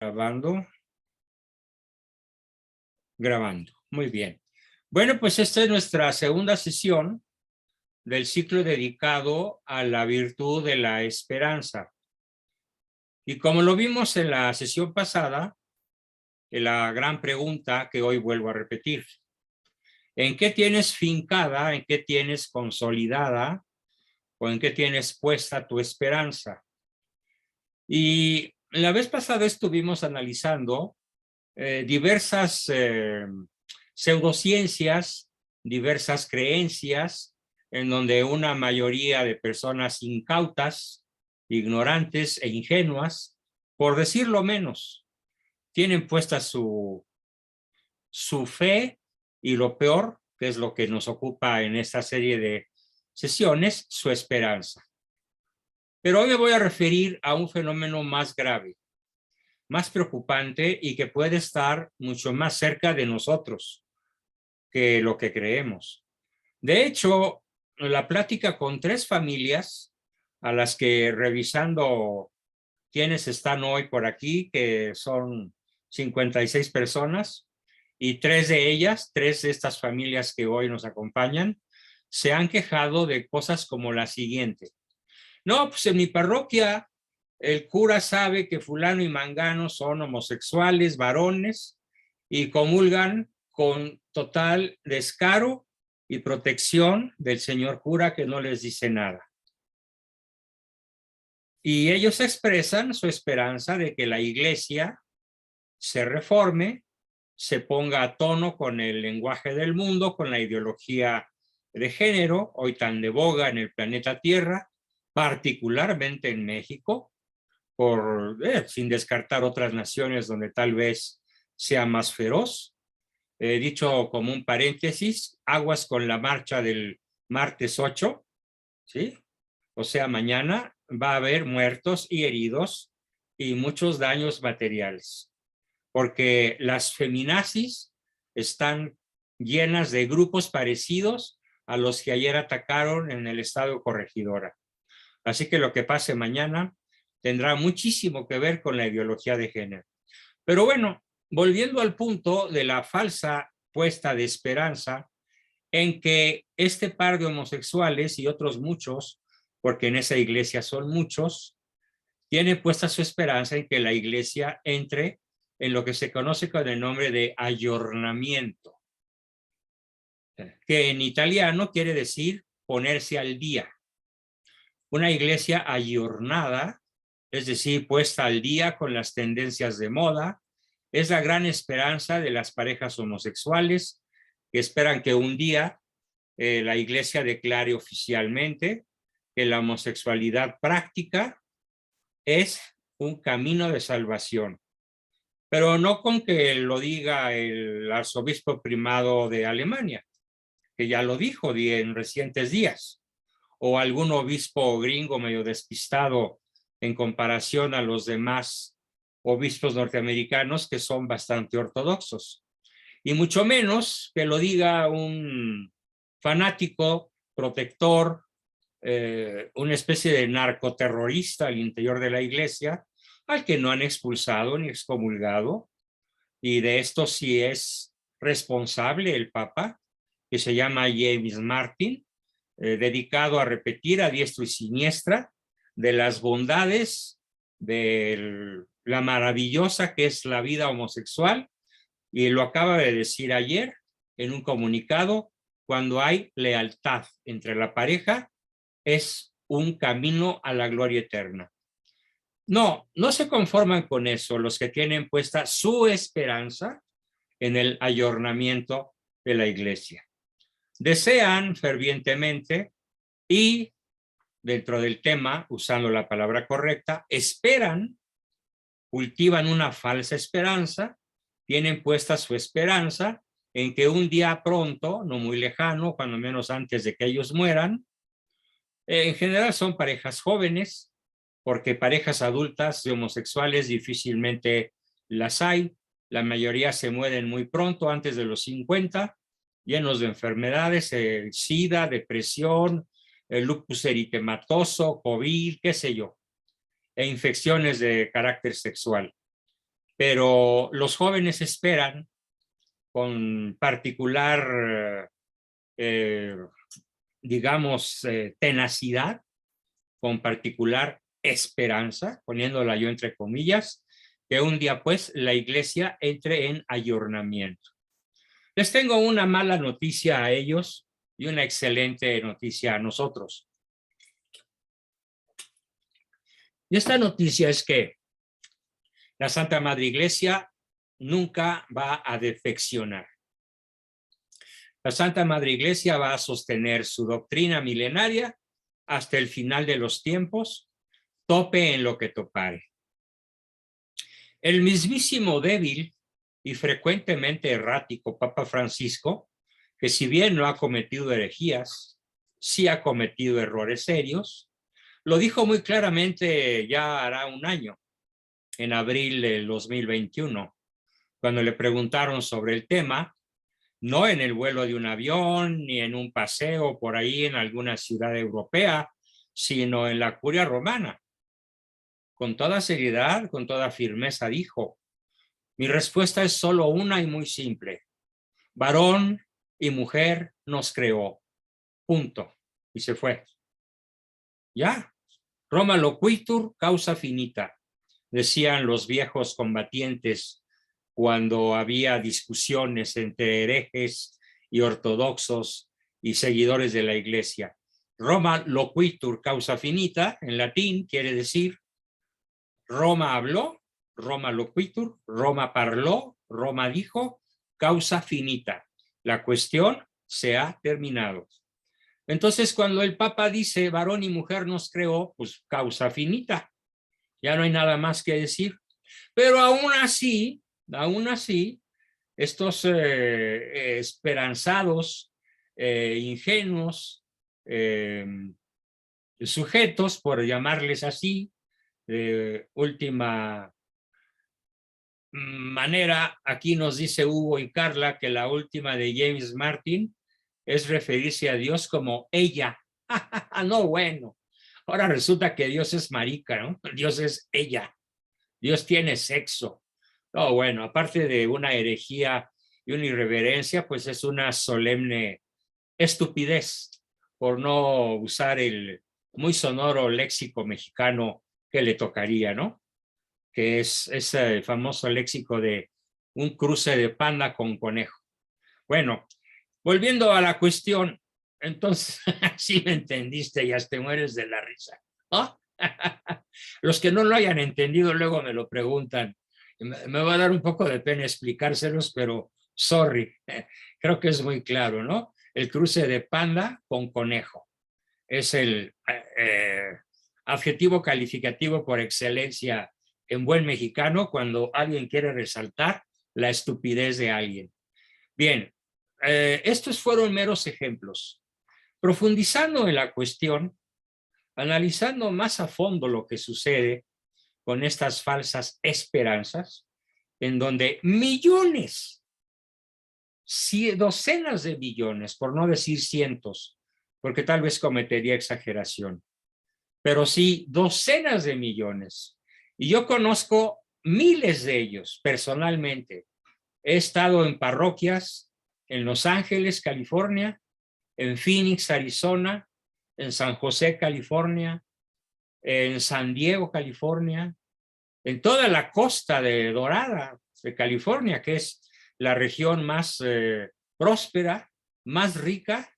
Grabando. Grabando. Muy bien. Bueno, pues esta es nuestra segunda sesión del ciclo dedicado a la virtud de la esperanza. Y como lo vimos en la sesión pasada, la gran pregunta que hoy vuelvo a repetir: ¿en qué tienes fincada, en qué tienes consolidada o en qué tienes puesta tu esperanza? Y la vez pasada estuvimos analizando diversas pseudociencias, diversas creencias, en donde una mayoría de personas incautas, ignorantes e ingenuas, por decirlo menos, tienen puesta su fe, y lo peor, que es lo que nos ocupa en esta serie de sesiones, su esperanza. Pero hoy me voy a referir a un fenómeno más grave, más preocupante y que puede estar mucho más cerca de nosotros que lo que creemos. De hecho, la plática con 3 familias a las que, revisando quienes están hoy por aquí, que son 56 personas, y 3 de ellas, 3 de estas familias que hoy nos acompañan, se han quejado de cosas como la siguiente: no, pues en mi parroquia el cura sabe que fulano y mangano son homosexuales, varones, y comulgan con total descaro y protección del señor cura, que no les dice nada. Y ellos expresan su esperanza de que la iglesia se reforme, se ponga a tono con el lenguaje del mundo, con la ideología de género, hoy tan de boga en el planeta Tierra, particularmente en México, sin descartar otras naciones donde tal vez sea más feroz. Dicho como un paréntesis, aguas con la marcha del martes 8, ¿sí? O sea, mañana va a haber muertos y heridos y muchos daños materiales, porque las feminazis están llenas de grupos parecidos a los que ayer atacaron en el estado Corregidora. Así que lo que pase mañana tendrá muchísimo que ver con la ideología de género. Pero bueno, volviendo al punto de la falsa puesta de esperanza en que este par de homosexuales y otros muchos, porque en esa iglesia son muchos, tienen puesta su esperanza en que la iglesia entre en lo que se conoce con el nombre de ayornamiento, que en italiano quiere decir ponerse al día. Una iglesia ayornada, es decir, puesta al día con las tendencias de moda, es la gran esperanza de las parejas homosexuales que esperan que un día la iglesia declare oficialmente que la homosexualidad práctica es un camino de salvación. Pero no con que lo diga el arzobispo primado de Alemania, que ya lo dijo en recientes días, o algún obispo gringo medio despistado en comparación a los demás obispos norteamericanos, que son bastante ortodoxos. Y mucho menos que lo diga un fanático, protector, una especie de narcoterrorista al interior de la iglesia, al que no han expulsado ni excomulgado, y de esto sí es responsable el Papa, que se llama James Martin, dedicado a repetir a diestra y siniestra de las bondades de la maravillosa que es la vida homosexual, y lo acaba de decir ayer en un comunicado: cuando hay lealtad entre la pareja, es un camino a la gloria eterna. No, no se conforman con eso los que tienen puesta su esperanza en el ayornamiento de la iglesia. Desean fervientemente y, dentro del tema, usando la palabra correcta, esperan, cultivan una falsa esperanza, tienen puesta su esperanza en que un día pronto, no muy lejano, cuando menos antes de que ellos mueran, en general son parejas jóvenes, porque parejas adultas de homosexuales difícilmente las hay. La mayoría se mueren muy pronto, antes de los 50, llenos de enfermedades, SIDA, depresión, el lupus eritematoso, COVID, qué sé yo, e infecciones de carácter sexual. pero los jóvenes esperan con particular, digamos, tenacidad, con particular esperanza, poniéndola yo entre comillas, que un día pues la iglesia entre en ayornamiento. Les tengo una mala noticia a ellos y una excelente noticia a nosotros. Y esta noticia es que la Santa Madre Iglesia nunca va a defeccionar. La Santa Madre Iglesia va a sostener su doctrina milenaria hasta el final de los tiempos, tope en lo que topare. El mismísimo débil y frecuentemente errático Papa Francisco, que si bien no ha cometido herejías, sí ha cometido errores serios, lo dijo muy claramente ya hará un año, en abril del 2021, cuando le preguntaron sobre el tema, no en el vuelo de un avión, ni en un paseo por ahí en alguna ciudad europea, sino en la Curia Romana. Con toda seriedad, con toda firmeza dijo, mi respuesta es solo una y muy simple. Varón y mujer nos creó. Punto. Y se fue. Ya. Roma loquitur causa finita, decían los viejos combatientes cuando había discusiones entre herejes y ortodoxos y seguidores de la iglesia. Roma loquitur causa finita, en latín quiere decir Roma habló, Roma loquitur, Roma parló, Roma dijo, causa finita. La cuestión se ha terminado. Entonces, cuando el Papa dice varón y mujer nos creó, pues causa finita. Ya no hay nada más que decir. Pero aún así, estos esperanzados, ingenuos, sujetos, por llamarles así, de última manera, aquí nos dice Hugo y Carla que la última de James Martin es referirse a Dios como ella. No, bueno. Ahora resulta que Dios es marica, ¿no? Dios es ella. Dios tiene sexo. No, bueno, aparte de una herejía y una irreverencia, pues es una solemne estupidez por no usar el muy sonoro léxico mexicano que le tocaría, ¿no? Que es ese famoso léxico de un cruce de panda con conejo. Bueno, volviendo a la cuestión, entonces, sí me entendiste, ya te mueres de la risa. ¿Oh? Los que no lo hayan entendido luego me lo preguntan. Me va a dar un poco de pena explicárselos, pero sorry, creo que es muy claro, ¿no? El cruce de panda con conejo es el adjetivo calificativo por excelencia en buen mexicano cuando alguien quiere resaltar la estupidez de alguien. Bien, estos fueron meros ejemplos. Profundizando en la cuestión, analizando más a fondo lo que sucede con estas falsas esperanzas, en donde millones, docenas de millones, por no decir cientos, porque tal vez cometería exageración, pero sí docenas de millones. Y yo conozco miles de ellos personalmente. He estado en parroquias en Los Ángeles, California, en Phoenix, Arizona, en San José, California, en San Diego, California, en toda la costa de Dorada de California, que es la región más próspera, más rica,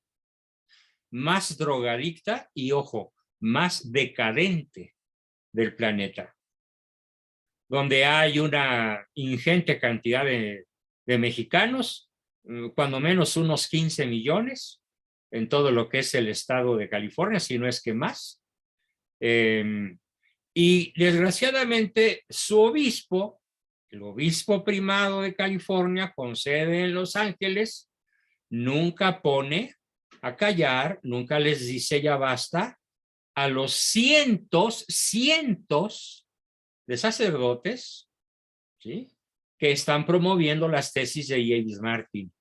más drogadicta y, ojo, más decadente del planeta, donde hay una ingente cantidad de mexicanos, cuando menos unos 15 millones en todo lo que es el estado de California, si no es que más. Y desgraciadamente su obispo, el obispo primado de California, con sede en Los Ángeles, nunca pone a callar, nunca les dice ya basta a los cientos de sacerdotes, ¿sí?, que están promoviendo las tesis de James Martin,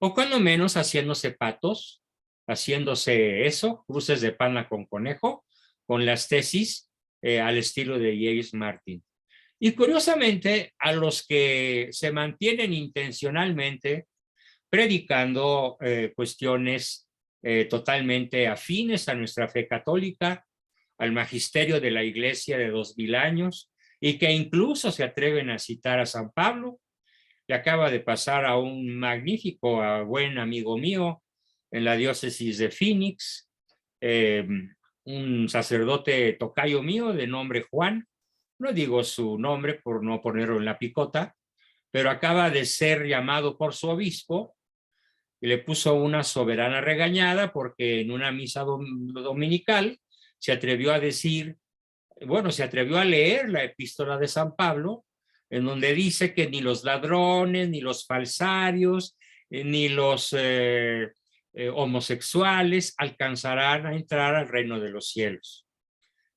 o cuando menos haciéndose patos, haciéndose eso, cruces de pana con conejo, con las tesis al estilo de James Martin. Y curiosamente, a los que se mantienen intencionalmente predicando cuestiones totalmente afines a nuestra fe católica, al magisterio de la Iglesia de 2000 años, y que incluso se atreven a citar a San Pablo. Le acaba de pasar a un magnífico, a buen amigo mío en la diócesis de Phoenix, un sacerdote tocayo mío de nombre Juan, no digo su nombre por no ponerlo en la picota, pero acaba de ser llamado por su obispo y le puso una soberana regañada porque en una misa dominical se atrevió a decir, bueno, se atrevió a leer la epístola de San Pablo, en donde dice que ni los ladrones, ni los falsarios, ni los homosexuales alcanzarán a entrar al reino de los cielos.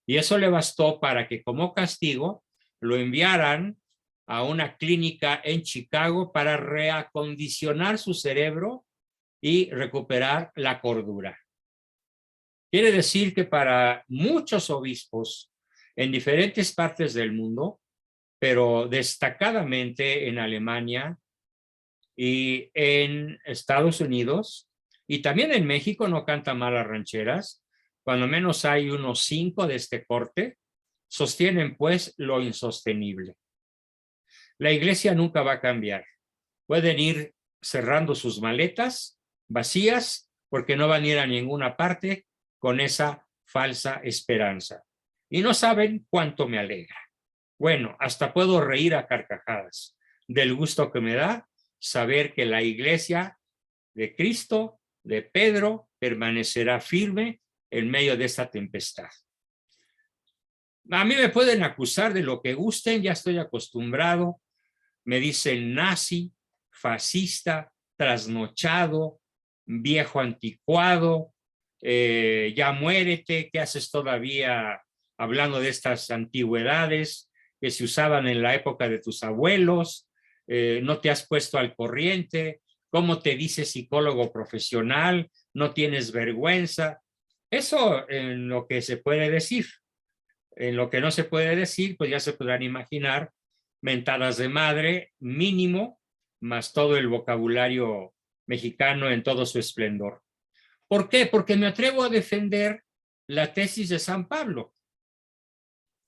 Y eso le bastó para que como castigo lo enviaran a una clínica en Chicago para reacondicionar su cerebro y recuperar la cordura. Quiere decir que para muchos obispos en diferentes partes del mundo, pero destacadamente en Alemania y en Estados Unidos, y también en México no canta mal las rancheras, cuando menos hay unos 5 de este corte, sostienen pues lo insostenible. La iglesia nunca va a cambiar. Pueden ir cerrando sus maletas vacías porque no van a ir a ninguna parte con esa falsa esperanza. Y no saben cuánto me alegra. Bueno, hasta puedo reír a carcajadas del gusto que me da saber que la iglesia de Cristo, de Pedro, permanecerá firme en medio de esta tempestad. A mí me pueden acusar de lo que gusten, ya estoy acostumbrado. Me dicen nazi, fascista, trasnochado, viejo anticuado, ya muérete, ¿qué haces todavía hablando de estas antigüedades que se usaban en la época de tus abuelos? No te has puesto al corriente, ¿cómo te dices psicólogo profesional? No tienes vergüenza. Eso en lo que se puede decir. En lo que no se puede decir, pues ya se podrán imaginar mentadas de madre, mínimo, más todo el vocabulario mexicano en todo su esplendor. ¿Por qué? Porque me atrevo a defender la tesis de San Pablo.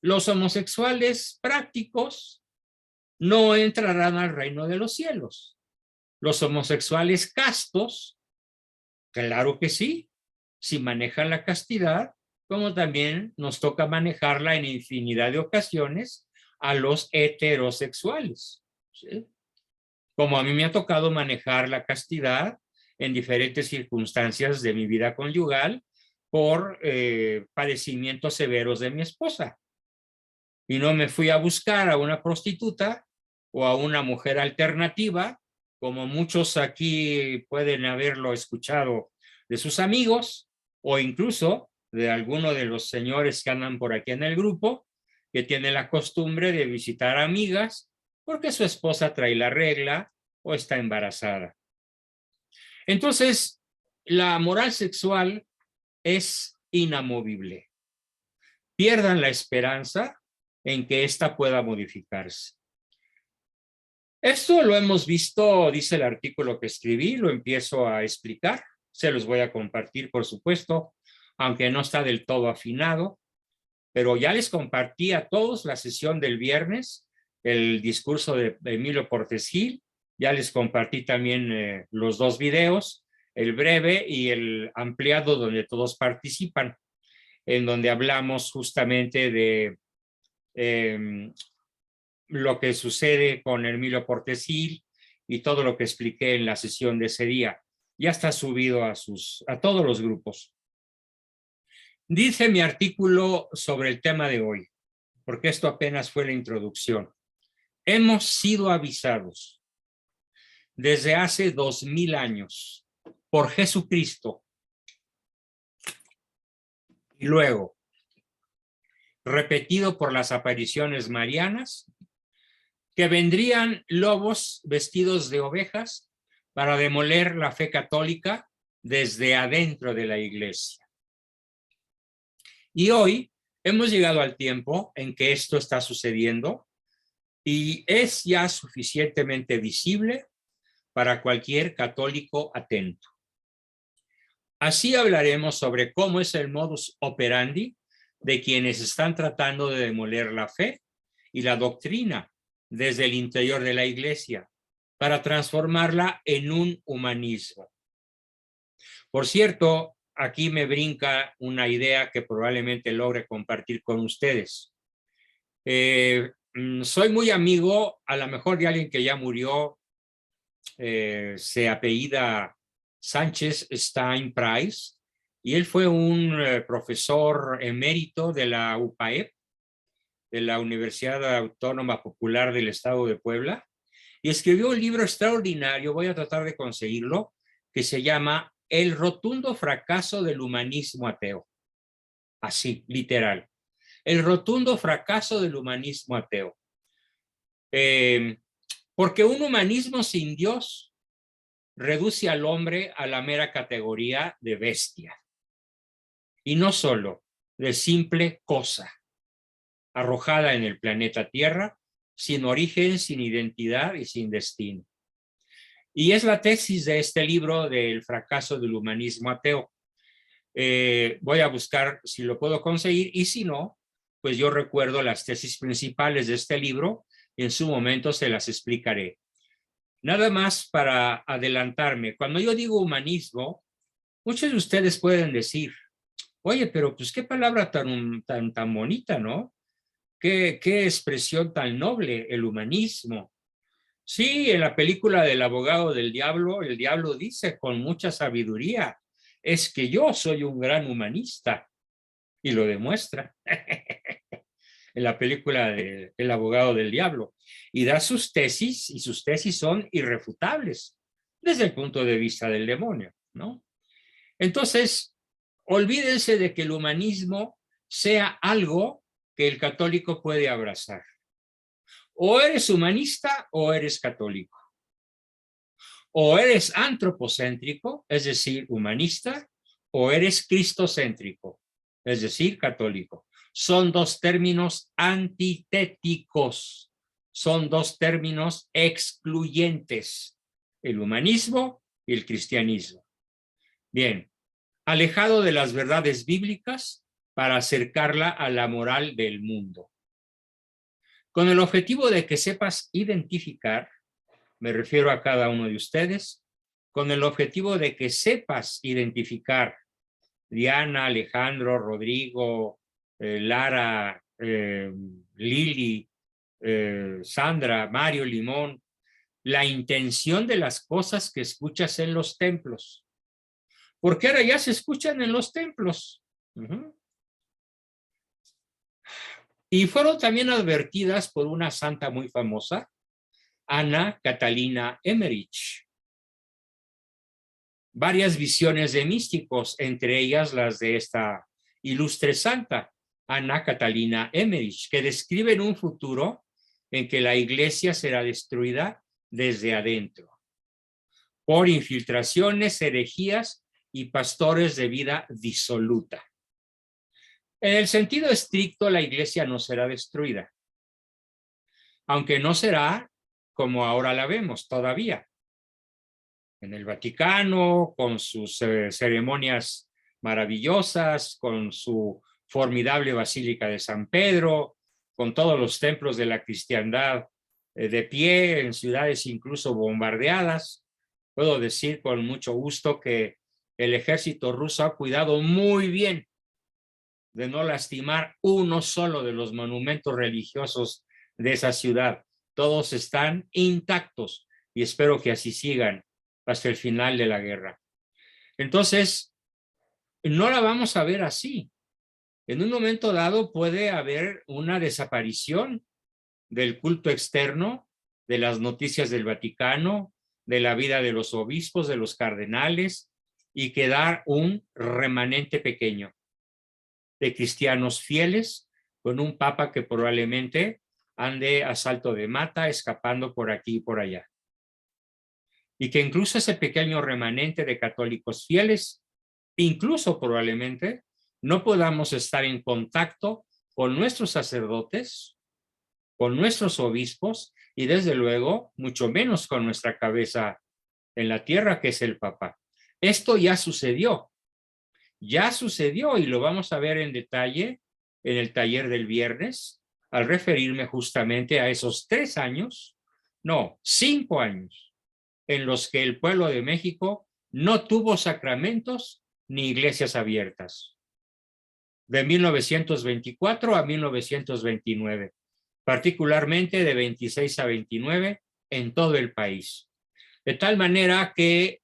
Los homosexuales prácticos no entrarán al reino de los cielos. Los homosexuales castos, claro que sí, si manejan la castidad, como también nos toca manejarla en infinidad de ocasiones a los heterosexuales, ¿sí? Como a mí me ha tocado manejar la castidad en diferentes circunstancias de mi vida conyugal por padecimientos severos de mi esposa. Y no me fui a buscar a una prostituta o a una mujer alternativa, como muchos aquí pueden haberlo escuchado de sus amigos o incluso de alguno de los señores que andan por aquí en el grupo, que tiene la costumbre de visitar amigas porque su esposa trae la regla o está embarazada. Entonces, la moral sexual es inamovible. Pierdan la esperanza en que ésta pueda modificarse. Esto lo hemos visto, dice el artículo que escribí, lo empiezo a explicar, se los voy a compartir, por supuesto, aunque no está del todo afinado, pero ya les compartí a todos la sesión del viernes, el discurso de Emilio Portes Gil, ya les compartí también los 2 videos, el breve y el ampliado donde todos participan, en donde hablamos justamente de lo que sucede con Emilio Portes Gil y todo lo que expliqué en la sesión de ese día. Ya está subido a todos los grupos. Dice mi artículo sobre el tema de hoy, porque esto apenas fue la introducción. Hemos sido avisados desde hace 2000 años por Jesucristo y luego repetido por las apariciones marianas, que vendrían lobos vestidos de ovejas para demoler la fe católica desde adentro de la iglesia. Y hoy hemos llegado al tiempo en que esto está sucediendo y es ya suficientemente visible para cualquier católico atento. Así hablaremos sobre cómo es el modus operandi de quienes están tratando de demoler la fe y la doctrina desde el interior de la Iglesia para transformarla en un humanismo. Por cierto, aquí me brinca una idea que probablemente logre compartir con ustedes. Soy muy amigo, a lo mejor de alguien que ya murió, se apellida Sánchez Stein Price, y él fue un profesor emérito de la UPAEP, de la Universidad Autónoma Popular del Estado de Puebla, y escribió un libro extraordinario, voy a tratar de conseguirlo, que se llama El rotundo fracaso del humanismo ateo. Así, literal. El rotundo fracaso del humanismo ateo. Porque un humanismo sin Dios reduce al hombre a la mera categoría de bestia. Y no solo de simple cosa, arrojada en el planeta Tierra, sin origen, sin identidad y sin destino. Y es la tesis de este libro del fracaso del humanismo ateo. Voy a buscar si lo puedo conseguir, y si no, pues yo recuerdo las tesis principales de este libro y en su momento se las explicaré. Nada más para adelantarme, cuando yo digo humanismo, muchos de ustedes pueden decir, oye, pero pues qué palabra tan bonita, ¿no? Qué expresión tan noble, el humanismo. Sí, en la película del abogado del diablo, el diablo dice con mucha sabiduría, es que yo soy un gran humanista, y lo demuestra en la película de El abogado del diablo, y da sus tesis, y sus tesis son irrefutables desde el punto de vista del demonio, ¿no? Entonces, olvídense de que el humanismo sea algo que el católico puede abrazar. O eres humanista o eres católico. O eres antropocéntrico, es decir, humanista, o eres cristocéntrico, es decir, católico. Son dos términos antitéticos, son dos términos excluyentes, el humanismo y el cristianismo. Bien, alejado de las verdades bíblicas para acercarla a la moral del mundo. Con el objetivo de que sepas identificar, me refiero a cada uno de ustedes, con el objetivo de que sepas identificar Diana, Alejandro, Rodrigo, Lara, Lili, Sandra, Mario, Limón, la intención de las cosas que escuchas en los templos. Porque ahora ya se escuchan en los templos. Y fueron también advertidas por una santa muy famosa, Ana Catalina Emmerich. Varias visiones de místicos, entre ellas las de esta ilustre santa, Ana Catalina Emmerich, que describen un futuro en que la iglesia será destruida desde adentro por infiltraciones, herejías y pastores de vida disoluta. En el sentido estricto, la iglesia no será destruida, aunque no será como ahora la vemos todavía. En el Vaticano, con sus ceremonias maravillosas, con su formidable Basílica de San Pedro, con todos los templos de la cristiandad de pie, en ciudades incluso bombardeadas. Puedo decir con mucho gusto que el ejército ruso ha cuidado muy bien de no lastimar uno solo de los monumentos religiosos de esa ciudad. Todos están intactos y espero que así sigan hasta el final de la guerra. Entonces, no la vamos a ver así. En un momento dado puede haber una desaparición del culto externo, de las noticias del Vaticano, de la vida de los obispos, de los cardenales, y quedar un remanente pequeño de cristianos fieles, con un papa que probablemente ande a salto de mata, escapando por aquí y por allá. Y que incluso ese pequeño remanente de católicos fieles, incluso probablemente, no podamos estar en contacto con nuestros sacerdotes con nuestros obispos y desde luego mucho menos con nuestra cabeza en la tierra, que es el Papa. Esto ya sucedió y lo vamos a ver en detalle en el taller del viernes, al referirme justamente a esos 3 años, no, 5 años, en los que el pueblo de México no tuvo sacramentos ni iglesias abiertas, de 1924 a 1929, particularmente de 26 a 29 en todo el país. De tal manera que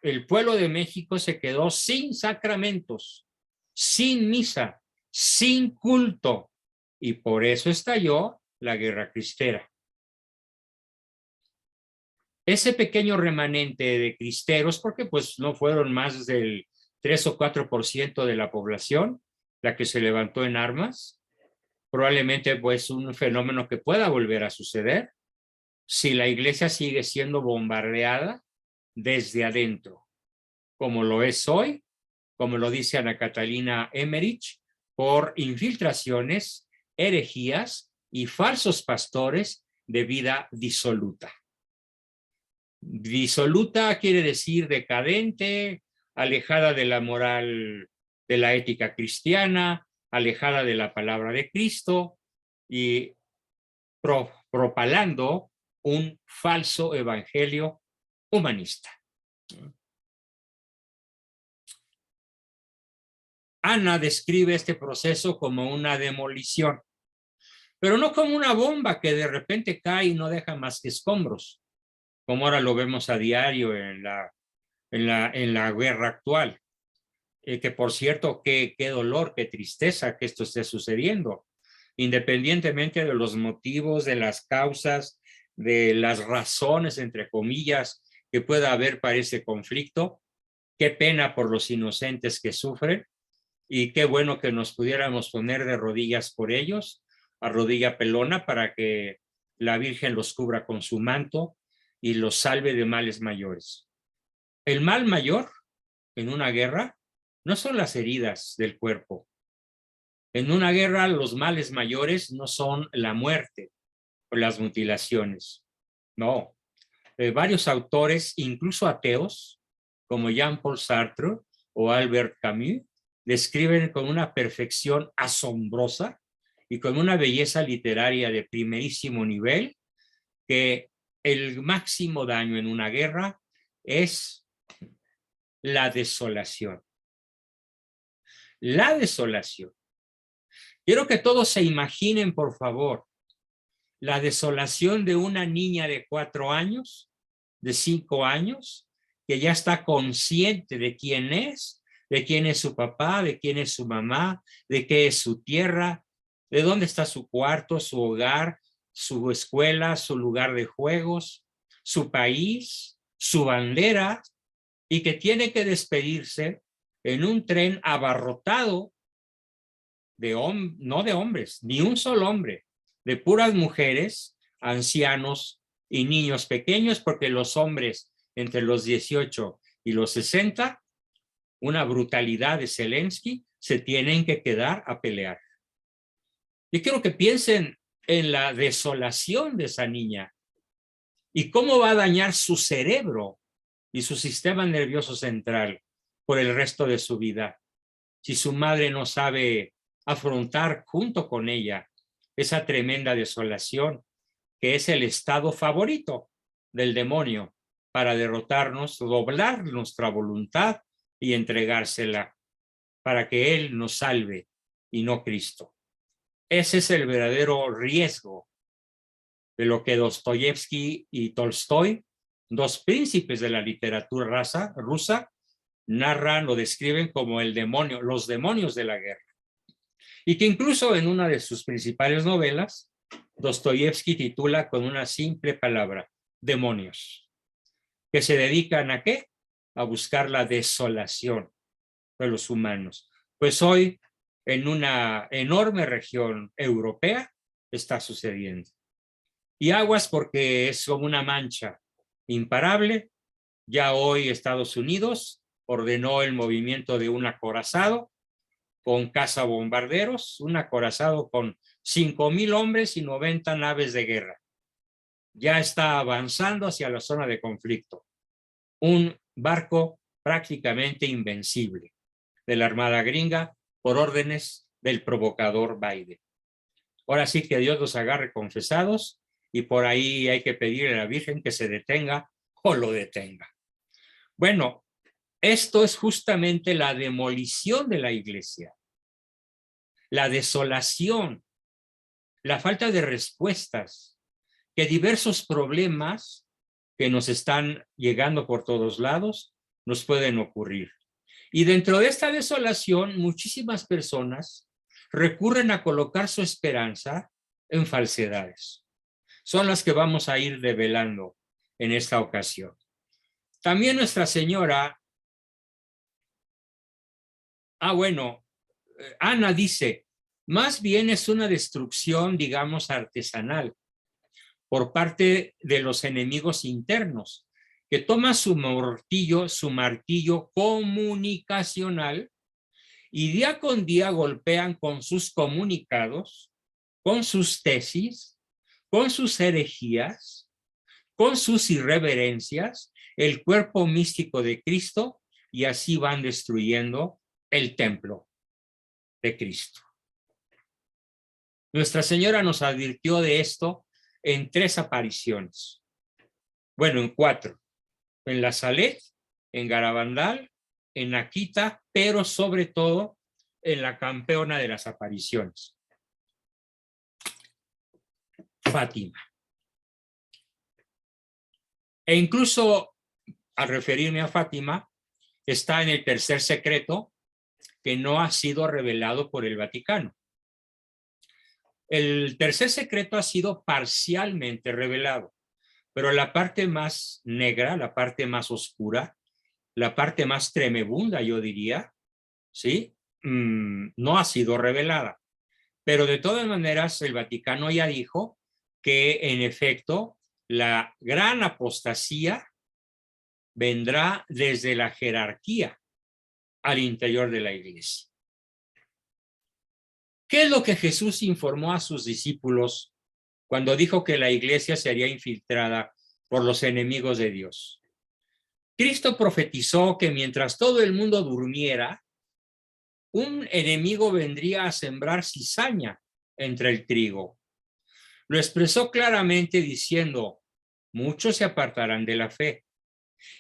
el pueblo de México se quedó sin sacramentos, sin misa, sin culto, y por eso estalló la Guerra Cristera. Ese pequeño remanente de cristeros, porque pues no fueron más del 3 o 4% de la población la que se levantó en armas, probablemente pues un fenómeno que pueda volver a suceder si la iglesia sigue siendo bombardeada desde adentro, como lo es hoy, como lo dice Ana Catalina Emmerich, por infiltraciones, herejías y falsos pastores de vida disoluta. Disoluta quiere decir decadente, alejada de la moral, de la ética cristiana, alejada de la palabra de Cristo y propalando un falso evangelio humanista. Ana describe este proceso como una demolición, pero no como una bomba que de repente cae y no deja más que escombros, como ahora lo vemos a diario en la guerra actual. Que por cierto, qué dolor, qué tristeza que esto esté sucediendo, independientemente de los motivos, de las causas, de las razones, entre comillas, que pueda haber para ese conflicto. Qué pena por los inocentes que sufren y qué bueno que nos pudiéramos poner de rodillas por ellos, a rodilla pelona, para que la Virgen los cubra con su manto y los salve de males mayores. El mal mayor en una guerra no son las heridas del cuerpo. En una guerra los males mayores no son la muerte o las mutilaciones. No. Varios autores, incluso ateos, como Jean-Paul Sartre o Albert Camus, describen con una perfección asombrosa y con una belleza literaria de primerísimo nivel que el máximo daño en una guerra es la desolación. La desolación. Quiero que todos se imaginen, por favor, la desolación de una niña de 4 años, de 5 años, que ya está consciente de quién es su papá, de quién es su mamá, de qué es su tierra, de dónde está su cuarto, su hogar, su escuela, su lugar de juegos, su país, su bandera, y que tiene que despedirse en un tren abarrotado no de hombres, ni un solo hombre, de puras mujeres, ancianos y niños pequeños, porque los hombres entre los 18 y los 60, una brutalidad de Zelensky, se tienen que quedar a pelear. Yo quiero que piensen en la desolación de esa niña y cómo va a dañar su cerebro y su sistema nervioso central por el resto de su vida, si su madre no sabe afrontar junto con ella esa tremenda desolación que es el estado favorito del demonio para derrotarnos, doblar nuestra voluntad y entregársela para que Él nos salve y no Cristo. Ese es el verdadero riesgo de lo que Dostoyevsky y Tolstoy, dos príncipes de la literatura rusa, narran o describen como el demonio, los demonios de la guerra. Y que incluso en una de sus principales novelas, Dostoyevsky titula con una simple palabra, demonios, que se dedican ¿a qué? A buscar la desolación de los humanos. Pues hoy, en una enorme región europea, está sucediendo. Y aguas porque es como una mancha imparable. Ya hoy Estados Unidos ordenó el movimiento de un acorazado con cazabombarderos, un acorazado con 5,000 hombres y 90 naves de guerra. Ya está avanzando hacia la zona de conflicto. Un barco prácticamente invencible de la Armada gringa por órdenes del provocador Biden. Ahora sí que Dios los agarre confesados y por ahí hay que pedirle a la Virgen que se detenga o lo detenga. Bueno, esto es justamente la demolición de la iglesia, la desolación, la falta de respuestas, que diversos problemas que nos están llegando por todos lados nos pueden ocurrir. Y dentro de esta desolación, muchísimas personas recurren a colocar su esperanza en falsedades. Son las que vamos a ir develando en esta ocasión. También Nuestra Señora, Ana dice, más bien es una destrucción, digamos, artesanal por parte de los enemigos internos, que toma su martillo comunicacional y día con día golpean con sus comunicados, con sus tesis, con sus herejías, con sus irreverencias, el cuerpo místico de Cristo, y así van destruyendo el templo de Cristo. Nuestra Señora nos advirtió de esto en 3 apariciones. Bueno, en 4. En La Salet, en Garabandal, en Akita, pero sobre todo en la campeona de las apariciones, Fátima. E incluso, al referirme a Fátima, está en el tercer secreto que no ha sido revelado por el Vaticano. El tercer secreto ha sido parcialmente revelado, pero la parte más negra, la parte más oscura, la parte más tremebunda, yo diría, ¿sí? No ha sido revelada. Pero de todas maneras, el Vaticano ya dijo que, en efecto, la gran apostasía vendrá desde la jerarquía al interior de la iglesia. ¿Qué es lo que Jesús informó a sus discípulos cuando dijo que la iglesia sería infiltrada por los enemigos de Dios? Cristo profetizó que mientras todo el mundo durmiera, un enemigo vendría a sembrar cizaña entre el trigo. Lo expresó claramente diciendo, muchos se apartarán de la fe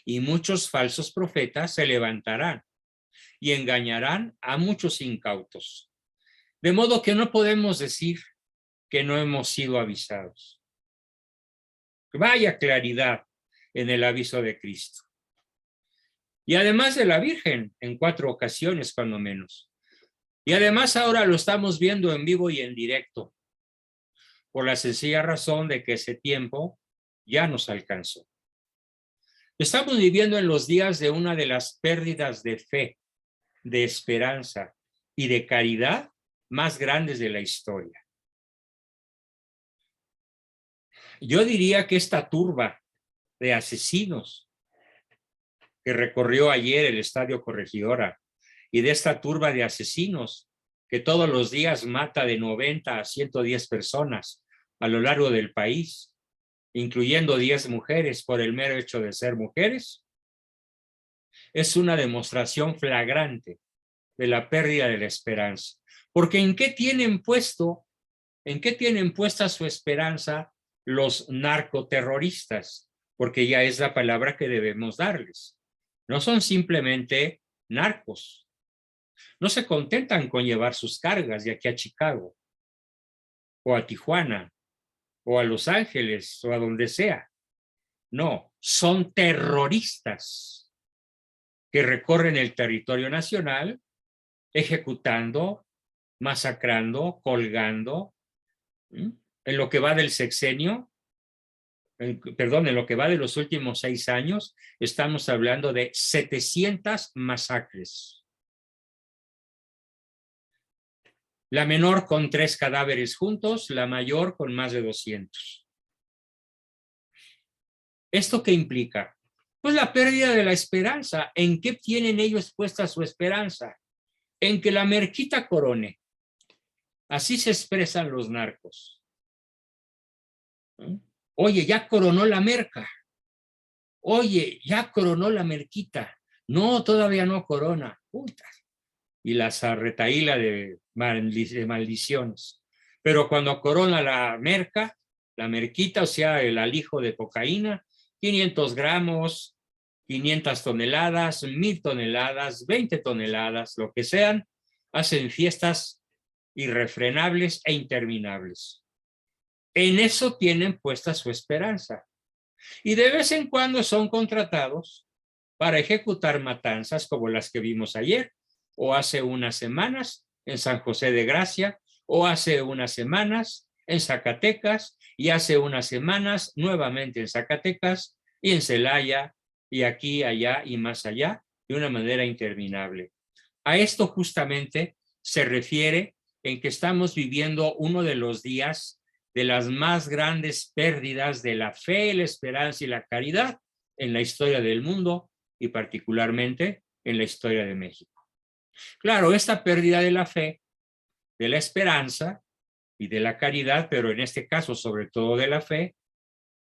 y muchos falsos profetas se levantarán y engañarán a muchos incautos. De modo que no podemos decir que no hemos sido avisados. Vaya claridad en el aviso de Cristo. Y además de la Virgen, en 4 ocasiones cuando menos. Y además ahora lo estamos viendo en vivo y en directo, por la sencilla razón de que ese tiempo ya nos alcanzó. Estamos viviendo en los días de una de las pérdidas de fe, de esperanza y de caridad más grandes de la historia. Yo diría que esta turba de asesinos que recorrió ayer el Estadio Corregidora y de esta turba de asesinos que todos los días mata de 90 a 110 personas a lo largo del país, incluyendo 10 mujeres por el mero hecho de ser mujeres, es una demostración flagrante de la pérdida de la esperanza. Porque ¿en qué tienen puesta su esperanza los narcoterroristas? Porque ya es la palabra que debemos darles. No son simplemente narcos. No se contentan con llevar sus cargas de aquí a Chicago, o a Tijuana, o a Los Ángeles, o a donde sea. No, son terroristas que recorren el territorio nacional ejecutando, masacrando, colgando. En lo que va del sexenio, en lo que va de los últimos 6 años, estamos hablando de 700 masacres. La menor con 3 cadáveres juntos, la mayor con más de 200. ¿Esto qué implica? Pues la pérdida de la esperanza. ¿En qué tienen ellos puesta su esperanza? En que la Merquita Corone, Así se expresan los narcos. Oye, ya coronó la merca. Oye, ya coronó la merquita. No, todavía no corona. Puta. Y la retaíla de maldiciones. Pero cuando corona la merca, la merquita, o sea, el alijo de cocaína, 500 gramos, 500 toneladas, 1000 toneladas, 20 toneladas, lo que sean, hacen fiestas irrefrenables e interminables. En eso tienen puesta su esperanza. Y de vez en cuando son contratados para ejecutar matanzas como las que vimos ayer, o hace unas semanas en San José de Gracia, o hace unas semanas en Zacatecas, y hace unas semanas nuevamente en Zacatecas, y en Celaya, y aquí, allá y más allá, de una manera interminable. A esto justamente se refiere en que estamos viviendo uno de los días de las más grandes pérdidas de la fe, la esperanza y la caridad en la historia del mundo y particularmente en la historia de México. Claro, esta pérdida de la fe, de la esperanza y de la caridad, pero en este caso sobre todo de la fe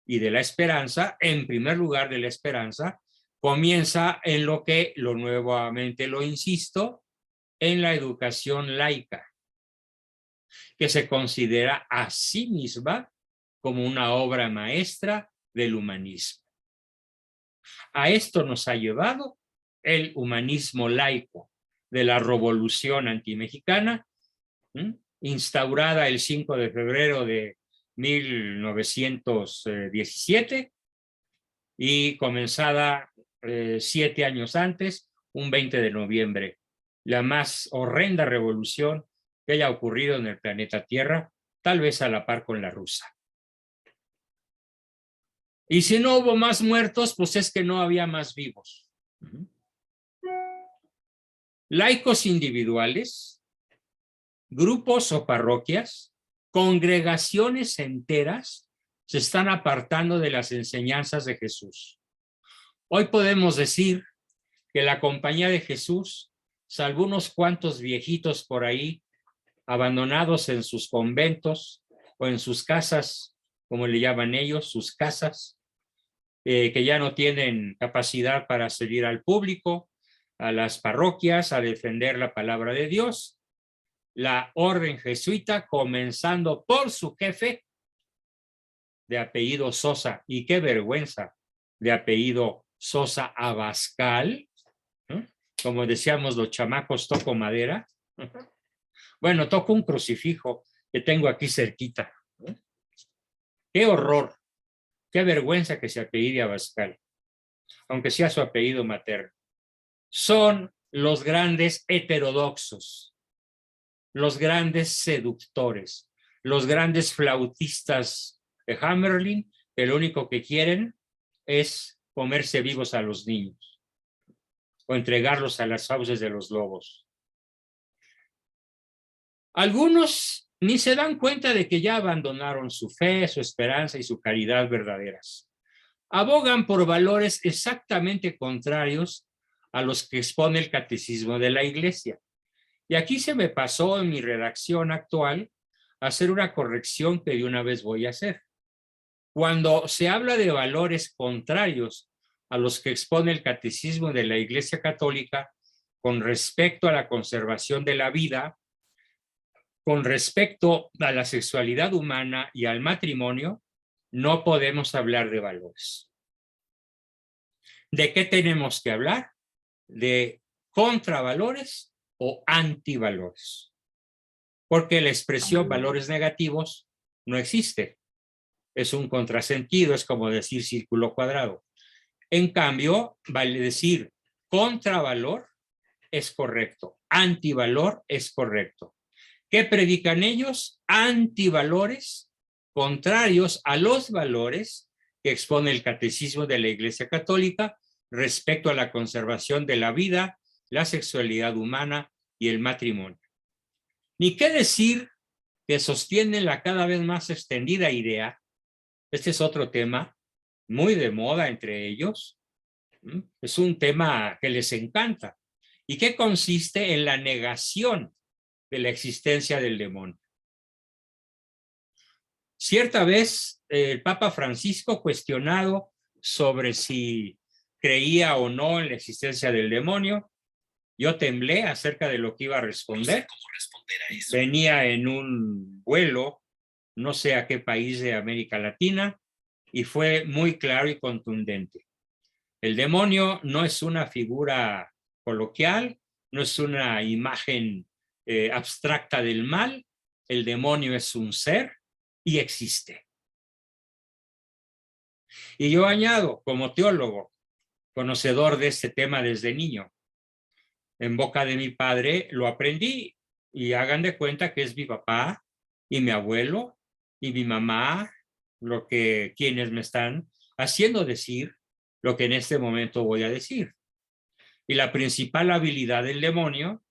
y de la esperanza, en primer lugar de la esperanza, comienza en lo que, nuevamente lo insisto, en la educación laica, que se considera a sí misma como una obra maestra del humanismo. A esto nos ha llevado el humanismo laico de la Revolución Antimexicana, instaurada el 5 de febrero de 1917 y comenzada 7 años antes, un 20 de noviembre. La más horrenda revolución que haya ocurrido en el planeta Tierra, tal vez a la par con la rusa. Y si no hubo más muertos, pues es que no había más vivos. Laicos individuales, grupos o parroquias, congregaciones enteras se están apartando de las enseñanzas de Jesús. Hoy podemos decir que la compañía de Jesús, salvo unos cuantos viejitos por ahí, abandonados en sus conventos o en sus casas, como le llaman ellos, sus casas, que ya no tienen capacidad para salir al público, a las parroquias, a defender la palabra de Dios. La orden jesuita, comenzando por su jefe, de apellido Sosa, y qué vergüenza, de apellido Sosa Abascal, ¿no? Como decíamos los chamacos, toco madera. Bueno, toco un crucifijo que tengo aquí cerquita. Qué horror, qué vergüenza que se apellide Abascal, aunque sea su apellido materno. Son los grandes heterodoxos, los grandes seductores, los grandes flautistas de Hamelin, que lo único que quieren es comerse vivos a los niños o entregarlos a las fauces de los lobos. Algunos ni se dan cuenta de que ya abandonaron su fe, su esperanza y su caridad verdaderas. Abogan por valores exactamente contrarios a los que expone el catecismo de la Iglesia. Y aquí se me pasó en mi redacción actual hacer una corrección que de una vez voy a hacer. Cuando se habla de valores contrarios a los que expone el catecismo de la Iglesia Católica con respecto a la conservación de la vida, con respecto a la sexualidad humana y al matrimonio, no podemos hablar de valores. ¿De qué tenemos que hablar? De contravalores o antivalores. Porque la expresión valores negativos no existe. Es un contrasentido, es como decir círculo cuadrado. En cambio, vale decir contravalor es correcto, antivalor es correcto. ¿Qué predican ellos? Antivalores contrarios a los valores que expone el catecismo de la Iglesia Católica respecto a la conservación de la vida, la sexualidad humana y el matrimonio. Ni qué decir que sostienen la cada vez más extendida idea, este es otro tema muy de moda entre ellos, es un tema que les encanta y que consiste en la negación de la existencia del demonio. Cierta vez el Papa Francisco, cuestionado sobre si creía o no en la existencia del demonio, yo temblé acerca de lo que iba a responder. Venía en un vuelo, no sé a qué país de América Latina, y fue muy claro y contundente. El demonio no es una figura coloquial, no es una imagen abstracta del mal. El demonio es un ser y existe. Y yo añado, como teólogo, conocedor de este tema desde niño, en boca de mi padre lo aprendí, y hagan de cuenta que es mi papá y mi abuelo y mi mamá quienes me están haciendo decir lo que en este momento voy a decir. Y la principal habilidad del demonio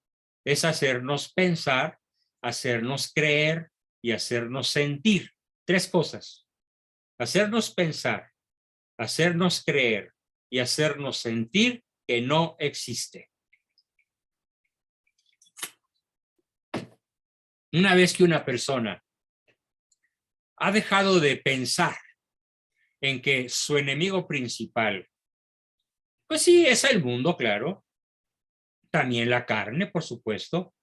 es hacernos pensar, hacernos creer y hacernos sentir. Tres cosas: hacernos pensar, hacernos creer y hacernos sentir que no existe. Una vez que una persona ha dejado de pensar en que su enemigo principal, pues sí, es el mundo, claro, también la carne, por supuesto,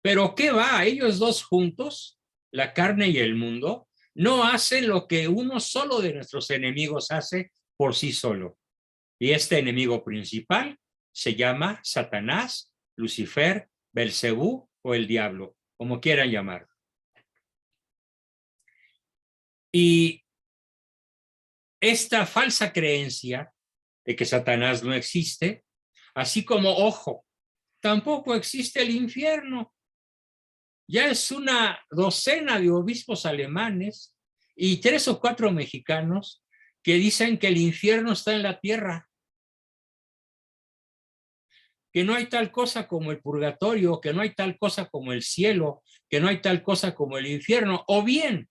pero ¿qué va? Ellos dos juntos, la carne y el mundo, no hacen lo que uno solo de nuestros enemigos hace por sí solo. Y este enemigo principal se llama Satanás, Lucifer, Belcebú o el diablo, como quieran llamarlo. Y esta falsa creencia de que Satanás no existe, así como, ojo, tampoco existe el infierno. Ya es una docena de obispos alemanes y 3 o 4 mexicanos que dicen que el infierno está en la tierra, que no hay tal cosa como el purgatorio, que no hay tal cosa como el cielo, que no hay tal cosa como el infierno, o bien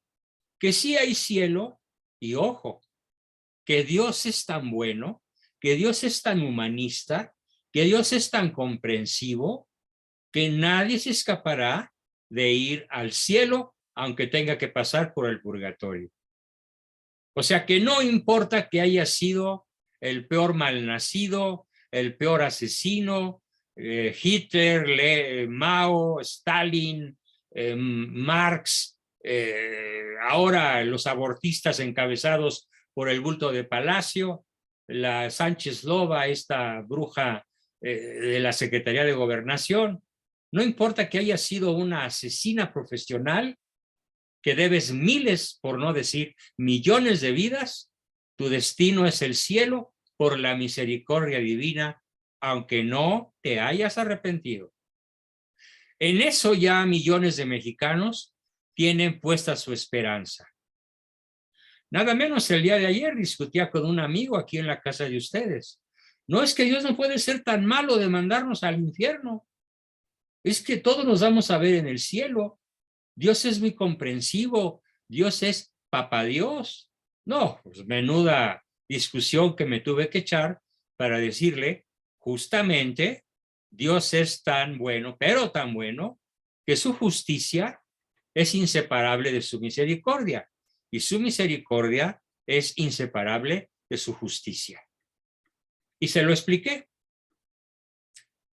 que sí hay cielo, y ojo, que Dios es tan bueno, que Dios es tan humanista, que Dios es tan comprensivo, que nadie se escapará de ir al cielo, aunque tenga que pasar por el purgatorio. O sea que no importa que haya sido el peor malnacido, el peor asesino, Hitler, Mao, Stalin, Marx, ahora los abortistas encabezados por el bulto de Palacio, la Sánchez Loba, esta bruja de la Secretaría de Gobernación. No importa que haya sido una asesina profesional, que debes miles, por no decir millones de vidas, tu destino es el cielo por la misericordia divina, aunque no te hayas arrepentido. En eso ya millones de mexicanos tienen puesta su esperanza. Nada menos el día de ayer discutía con un amigo aquí en la casa de ustedes. No es que Dios no puede ser tan malo de mandarnos al infierno. Es que todos nos vamos a ver en el cielo. Dios es muy comprensivo. Dios es papá Dios. No, pues menuda discusión que me tuve que echar para decirle, justamente, Dios es tan bueno, pero tan bueno, que su justicia es inseparable de su misericordia, y su misericordia es inseparable de su justicia. Y se lo expliqué,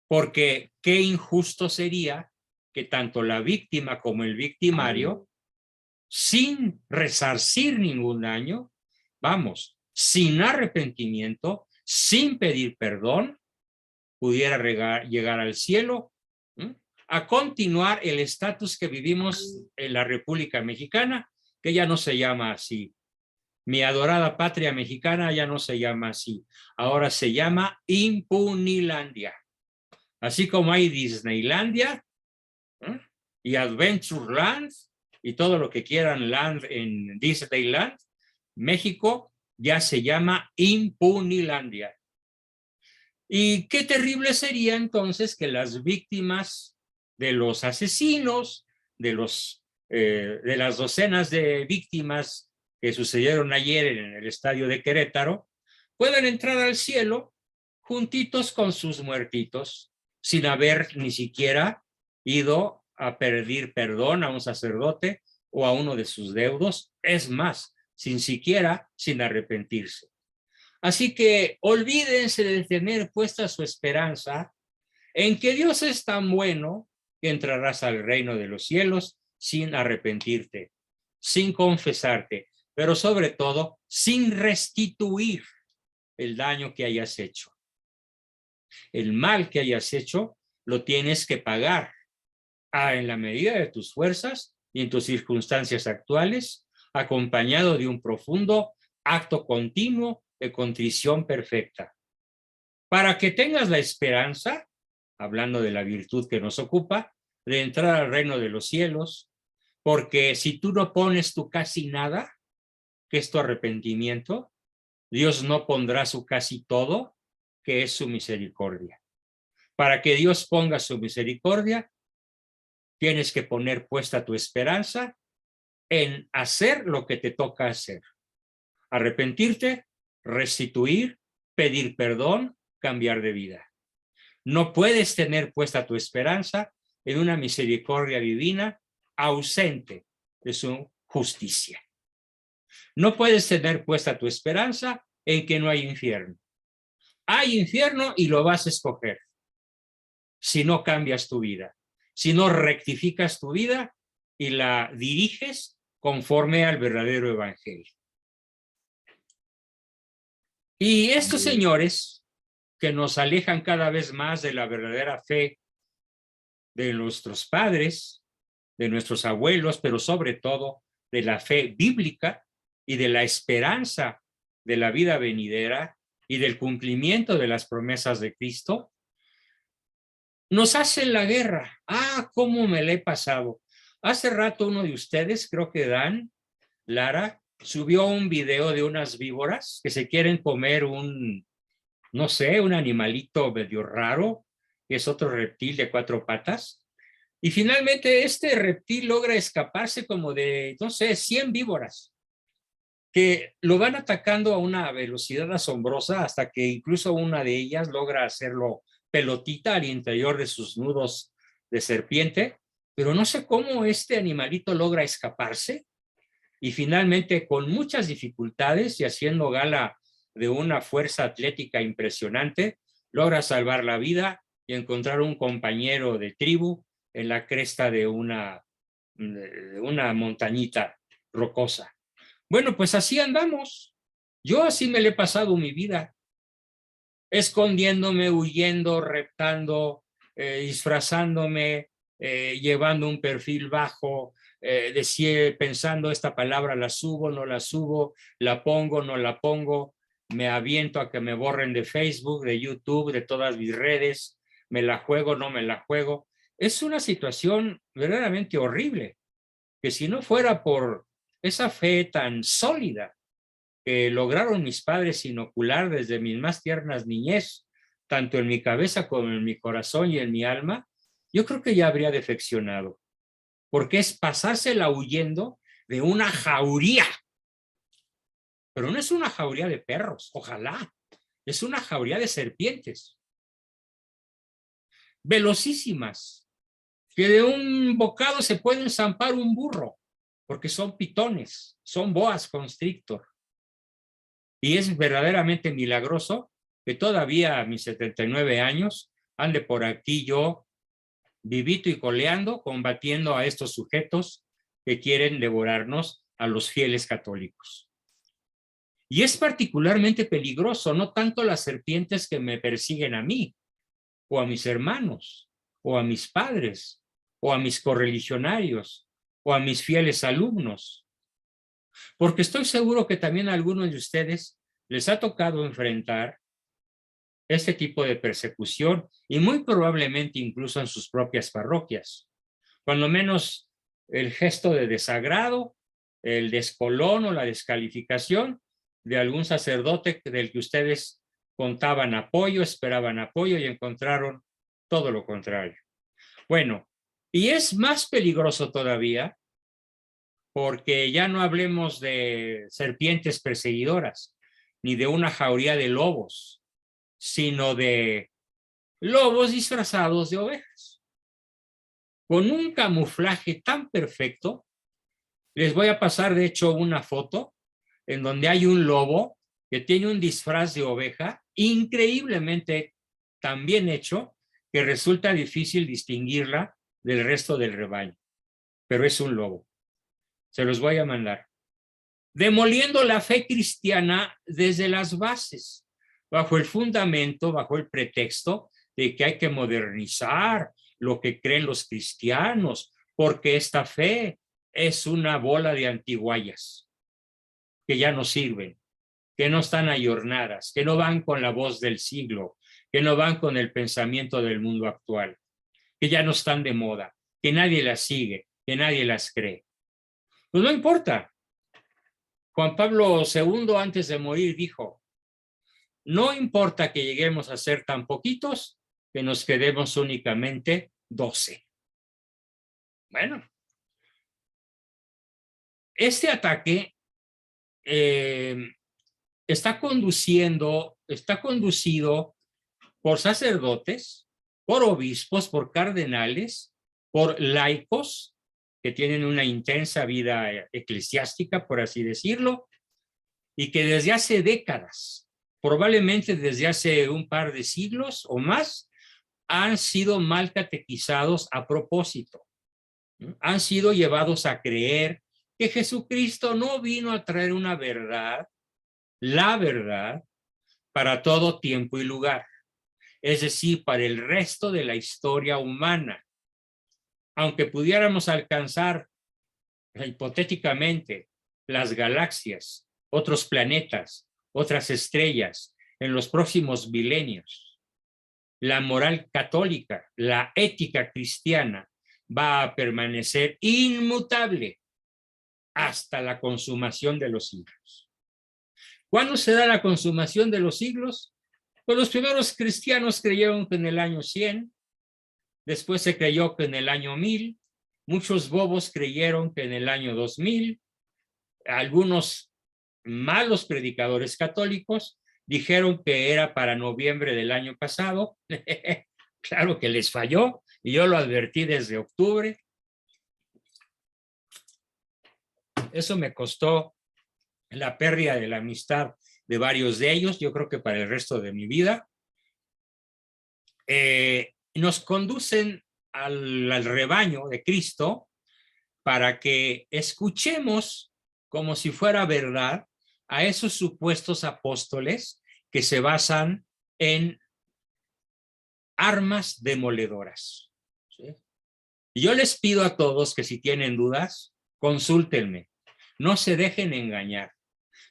porque qué injusto sería que tanto la víctima como el victimario, sin resarcir ningún daño, vamos, sin arrepentimiento, sin pedir perdón, pudiera llegar al cielo, a continuar el estatus que vivimos en la República Mexicana, que ya no se llama así. Mi adorada patria mexicana ya no se llama así. Ahora se llama Impunilandia. Así como hay Disneylandia, y Adventureland y todo lo que quieran land en Disneyland, México ya se llama Impunilandia. Y qué terrible sería entonces que las víctimas de los asesinos, de las docenas de víctimas que sucedieron ayer en el estadio de Querétaro, puedan entrar al cielo juntitos con sus muertitos, sin haber ni siquiera ido a pedir perdón a un sacerdote o a uno de sus deudos, es más, sin arrepentirse. Así que olvídense de tener puesta su esperanza en que Dios es tan bueno que entrarás al reino de los cielos sin arrepentirte, sin confesarte, pero sobre todo sin restituir el daño que hayas hecho. El mal que hayas hecho lo tienes que pagar en la medida de tus fuerzas y en tus circunstancias actuales, acompañado de un profundo acto continuo de contrición perfecta. Para que tengas la esperanza, hablando de la virtud que nos ocupa, de entrar al reino de los cielos, porque si tú no pones tu casi nada, que es tu arrepentimiento, Dios no pondrá su casi todo, que es su misericordia. Para que Dios ponga su misericordia, tienes que poner puesta tu esperanza en hacer lo que te toca hacer. Arrepentirte, restituir, pedir perdón, cambiar de vida. No puedes tener puesta tu esperanza en una misericordia divina ausente de su justicia. No puedes tener puesta tu esperanza en que no hay infierno. Hay infierno y lo vas a escoger si no cambias tu vida, si no rectificas tu vida y la diriges conforme al verdadero evangelio. Y estos señores que nos alejan cada vez más de la verdadera fe de nuestros padres, de nuestros abuelos, pero sobre todo de la fe bíblica y de la esperanza de la vida venidera y del cumplimiento de las promesas de Cristo, nos hacen la guerra. ¿Cómo me la he pasado? Hace rato uno de ustedes, creo que Dan, Lara, subió un video de unas víboras que se quieren comer no sé, un animalito medio raro, que es otro reptil de 4 patas. Y finalmente este reptil logra escaparse como de, no sé, 100 víboras, que lo van atacando a una velocidad asombrosa hasta que incluso una de ellas logra hacerlo pelotita al interior de sus nudos de serpiente, pero no sé cómo este animalito logra escaparse y finalmente con muchas dificultades y haciendo gala de una fuerza atlética impresionante, logra salvar la vida y encontrar un compañero de tribu en la cresta de una montañita rocosa. Bueno, pues así andamos. Yo así me le he pasado mi vida, escondiéndome, huyendo, reptando, disfrazándome, llevando un perfil bajo, pensando esta palabra la subo, no la subo, la pongo, no la pongo, me aviento a que me borren de Facebook, de YouTube, de todas mis redes, me la juego, no me la juego. Es una situación verdaderamente horrible, que si no fuera por esa fe tan sólida que lograron mis padres inocular desde mis más tiernas niñez, tanto en mi cabeza como en mi corazón y en mi alma, yo creo que ya habría defeccionado, porque es pasársela huyendo de una jauría. Pero no es una jauría de perros, ojalá, es una jauría de serpientes, velocísimas, que de un bocado se pueden zampar un burro, porque son pitones, son boas constrictor. Y es verdaderamente milagroso que todavía a mis 79 años ande por aquí yo vivito y coleando, combatiendo a estos sujetos que quieren devorarnos a los fieles católicos. Y es particularmente peligroso, no tanto las serpientes que me persiguen a mí, o a mis hermanos, o a mis padres, o a mis correligionarios, o a mis fieles alumnos, porque estoy seguro que también a algunos de ustedes les ha tocado enfrentar este tipo de persecución y muy probablemente incluso en sus propias parroquias. Cuando menos el gesto de desagrado, el descolón o la descalificación de algún sacerdote del que ustedes contaban apoyo, esperaban apoyo y encontraron todo lo contrario. Bueno, y es más peligroso todavía porque ya no hablemos de serpientes perseguidoras ni de una jauría de lobos, sino de lobos disfrazados de ovejas, con un camuflaje tan perfecto Les voy a pasar, de hecho, una foto en donde hay un lobo que tiene un disfraz de oveja increíblemente tan bien hecho que resulta difícil distinguirla del resto del rebaño, pero es un lobo. Se los voy a mandar. Demoliendo la fe cristiana desde las bases, bajo el fundamento, bajo el pretexto de que hay que modernizar lo que creen los cristianos, porque esta fe es una bola de antiguallas que ya no sirven, que no están ayornadas, que no van con la voz del siglo, que no van con el pensamiento del mundo actual, que ya no están de moda, que nadie las sigue, que nadie las cree. Pues no importa. Juan Pablo II, antes de morir, dijo: no importa que lleguemos a ser tan poquitos que nos quedemos únicamente 12. Bueno, este ataque está conducido por sacerdotes, por obispos, por cardenales, por laicos que tienen una intensa vida eclesiástica, por así decirlo, y que desde hace décadas, probablemente desde hace un par de siglos o más, han sido mal catequizados a propósito. Han sido llevados a creer que Jesucristo no vino a traer una verdad, la verdad, para todo tiempo y lugar, es decir, para el resto de la historia humana. Aunque pudiéramos alcanzar hipotéticamente las galaxias, otros planetas, otras estrellas en los próximos milenios, la moral católica, la ética cristiana va a permanecer inmutable hasta la consumación de los siglos. ¿Cuándo se da la consumación de los siglos? Pues los primeros cristianos creyeron que en el año 100, después se creyó que en el año 1000, muchos bobos creyeron que en el año 2000, algunos malos predicadores católicos dijeron que era para noviembre del año pasado. Claro que les falló y yo lo advertí desde octubre. Eso me costó la pérdida de la amistad de varios de ellos, yo creo que para el resto de mi vida. Nos conducen al rebaño de Cristo para que escuchemos como si fuera verdad a esos supuestos apóstoles que se basan en armas demoledoras. ¿Sí? Y yo les pido a todos que si tienen dudas, consúltenme, no se dejen engañar.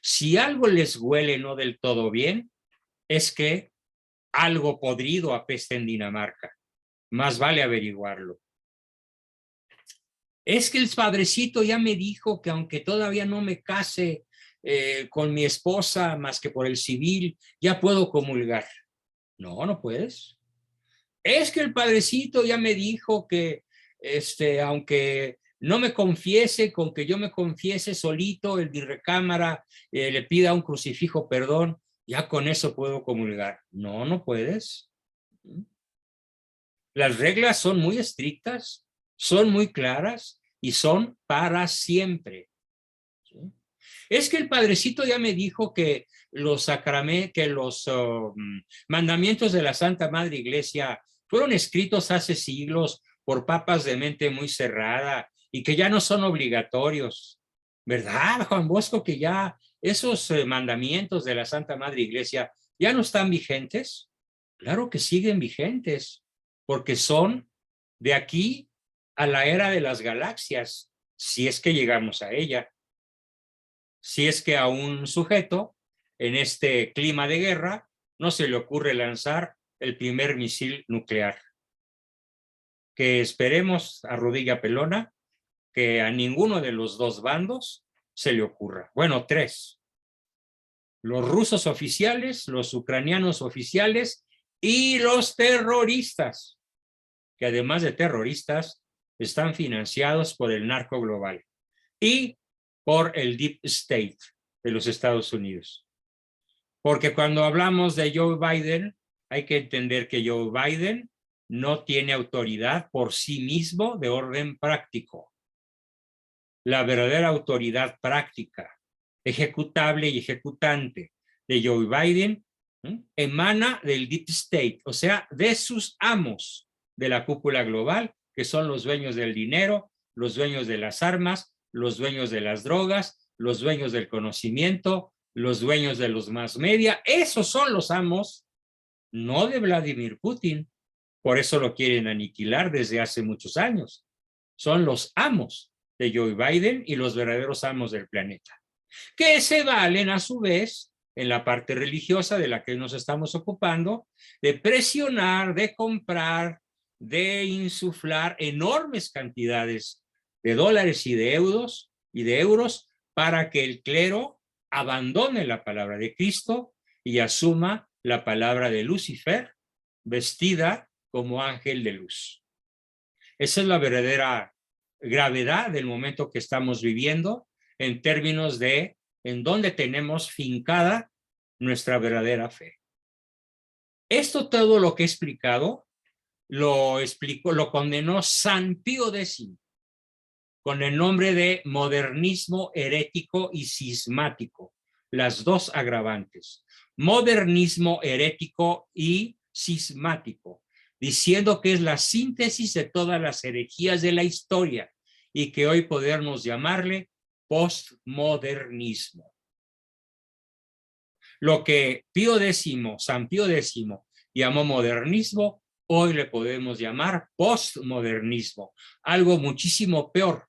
Si algo les huele no del todo bien, es que algo podrido apesta en Dinamarca. Más vale averiguarlo. Es que el padrecito ya me dijo que aunque todavía no me case con mi esposa más que por el civil, ya puedo comulgar. No, no puedes. Es que el padrecito ya me dijo que aunque no me confiese, con que yo me confiese solito, el de recámara le pida a un crucifijo perdón, ya con eso puedo comulgar. No, no puedes. Las reglas son muy estrictas, son muy claras y son para siempre. ¿Sí? Es que el padrecito ya me dijo que los mandamientos de la Santa Madre Iglesia fueron escritos hace siglos por papas de mente muy cerrada y que ya no son obligatorios. ¿Verdad, Juan Bosco, que ya esos mandamientos de la Santa Madre Iglesia ya no están vigentes? Claro que siguen vigentes, porque son de aquí a la era de las galaxias, si es que llegamos a ella. Si es que a un sujeto en este clima de guerra no se le ocurre lanzar el primer misil nuclear. Que esperemos a rodilla pelona que a ninguno de los dos bandos se le ocurra. Bueno, tres. Los rusos oficiales, los ucranianos oficiales y los terroristas, que además de terroristas están financiados por el narco global y por el Deep State de los Estados Unidos. Porque cuando hablamos de Joe Biden, hay que entender que Joe Biden no tiene autoridad por sí mismo de orden práctico. la verdadera autoridad práctica, ejecutable y ejecutante de Joe Biden, emana del Deep State, o sea, de sus amos de la cúpula global, que son los dueños del dinero, los dueños de las armas, los dueños de las drogas, los dueños del conocimiento, los dueños de los mass media. Esos son los amos, no de Vladimir Putin. Por eso lo quieren aniquilar desde hace muchos años. Son los amos de Joe Biden y los verdaderos amos del planeta, que se valen a su vez en la parte religiosa de la que nos estamos ocupando, de presionar, de comprar, de insuflar enormes cantidades de dólares y de euros para que el clero abandone la palabra de Cristo y asuma la palabra de Lucifer, vestida como ángel de luz. Esa es la verdadera gravedad del momento que estamos viviendo en términos de en dónde tenemos fincada nuestra verdadera fe. Esto todo lo que he explicado lo condenó San Pío X con el nombre de modernismo herético y cismático, las dos agravantes, modernismo herético y cismático, diciendo que es la síntesis de todas las herejías de la historia y que hoy podemos llamarle postmodernismo. Lo que San Pío X llamó modernismo, hoy le podemos llamar postmodernismo, algo muchísimo peor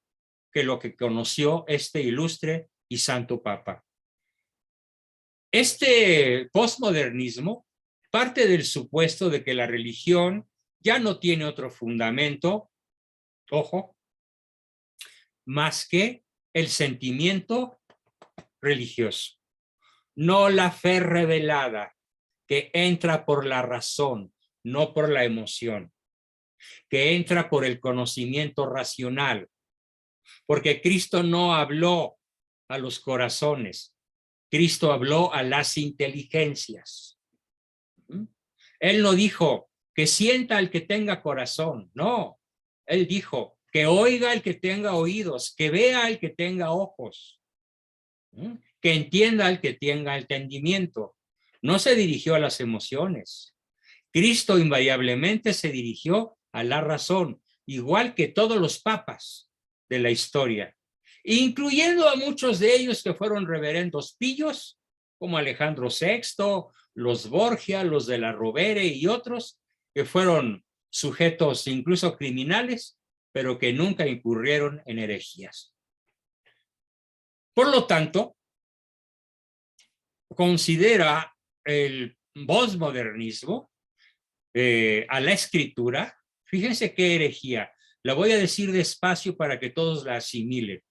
que lo que conoció este ilustre y santo papa. Este postmodernismo parte del supuesto de que la religión ya no tiene otro fundamento, ojo, más que el sentimiento religioso, no la fe revelada que entra por la razón, no por la emoción, que entra por el conocimiento racional, porque Cristo no habló a los corazones, Cristo habló a las inteligencias. Él no dijo que sienta el que tenga corazón, no, él dijo que oiga el que tenga oídos, que vea el que tenga ojos, que entienda el que tenga entendimiento. No se dirigió a las emociones. Cristo invariablemente se dirigió a la razón, igual que todos los papas de la historia, incluyendo a muchos de ellos que fueron reverendos pillos, como Alejandro VI, los Borgia, los de la Rovere y otros, que fueron sujetos incluso criminales, pero que nunca incurrieron en herejías. Por lo tanto, considera el postmodernismo a la escritura. Fíjense qué herejía. La voy a decir despacio para que todos la asimilen.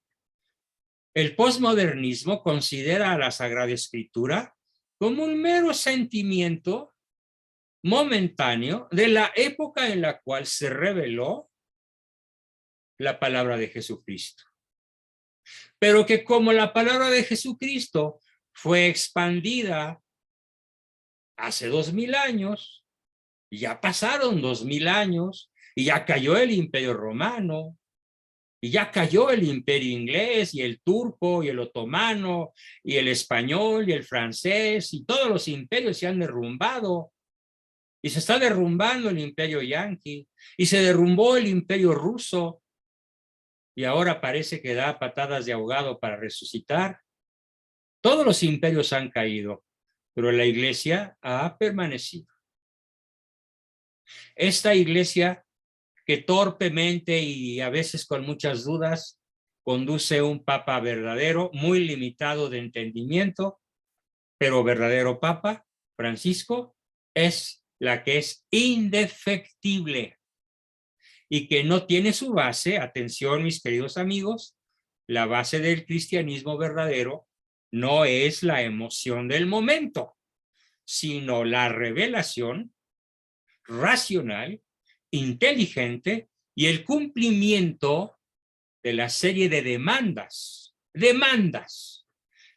El postmodernismo considera a la Sagrada Escritura como un mero sentimiento momentáneo de la época en la cual se reveló la palabra de Jesucristo. Pero que como la palabra de Jesucristo fue expandida hace 2000 años, y ya pasaron 2000 años, y ya cayó el Imperio Romano, y ya cayó el Imperio Inglés, y el turco, y el otomano, y el español, y el francés, y todos los imperios se han derrumbado, y se está derrumbando el Imperio yanqui, y se derrumbó el Imperio ruso, y ahora parece que da patadas de ahogado para resucitar. Todos los imperios han caído, pero la iglesia ha permanecido. Esta iglesia que torpemente y a veces con muchas dudas conduce un papa verdadero, muy limitado de entendimiento, pero verdadero papa, Francisco, es la que es indefectible y que no tiene su base, atención mis queridos amigos, la base del cristianismo verdadero no es la emoción del momento, sino la revelación racional, inteligente y el cumplimiento de la serie de demandas,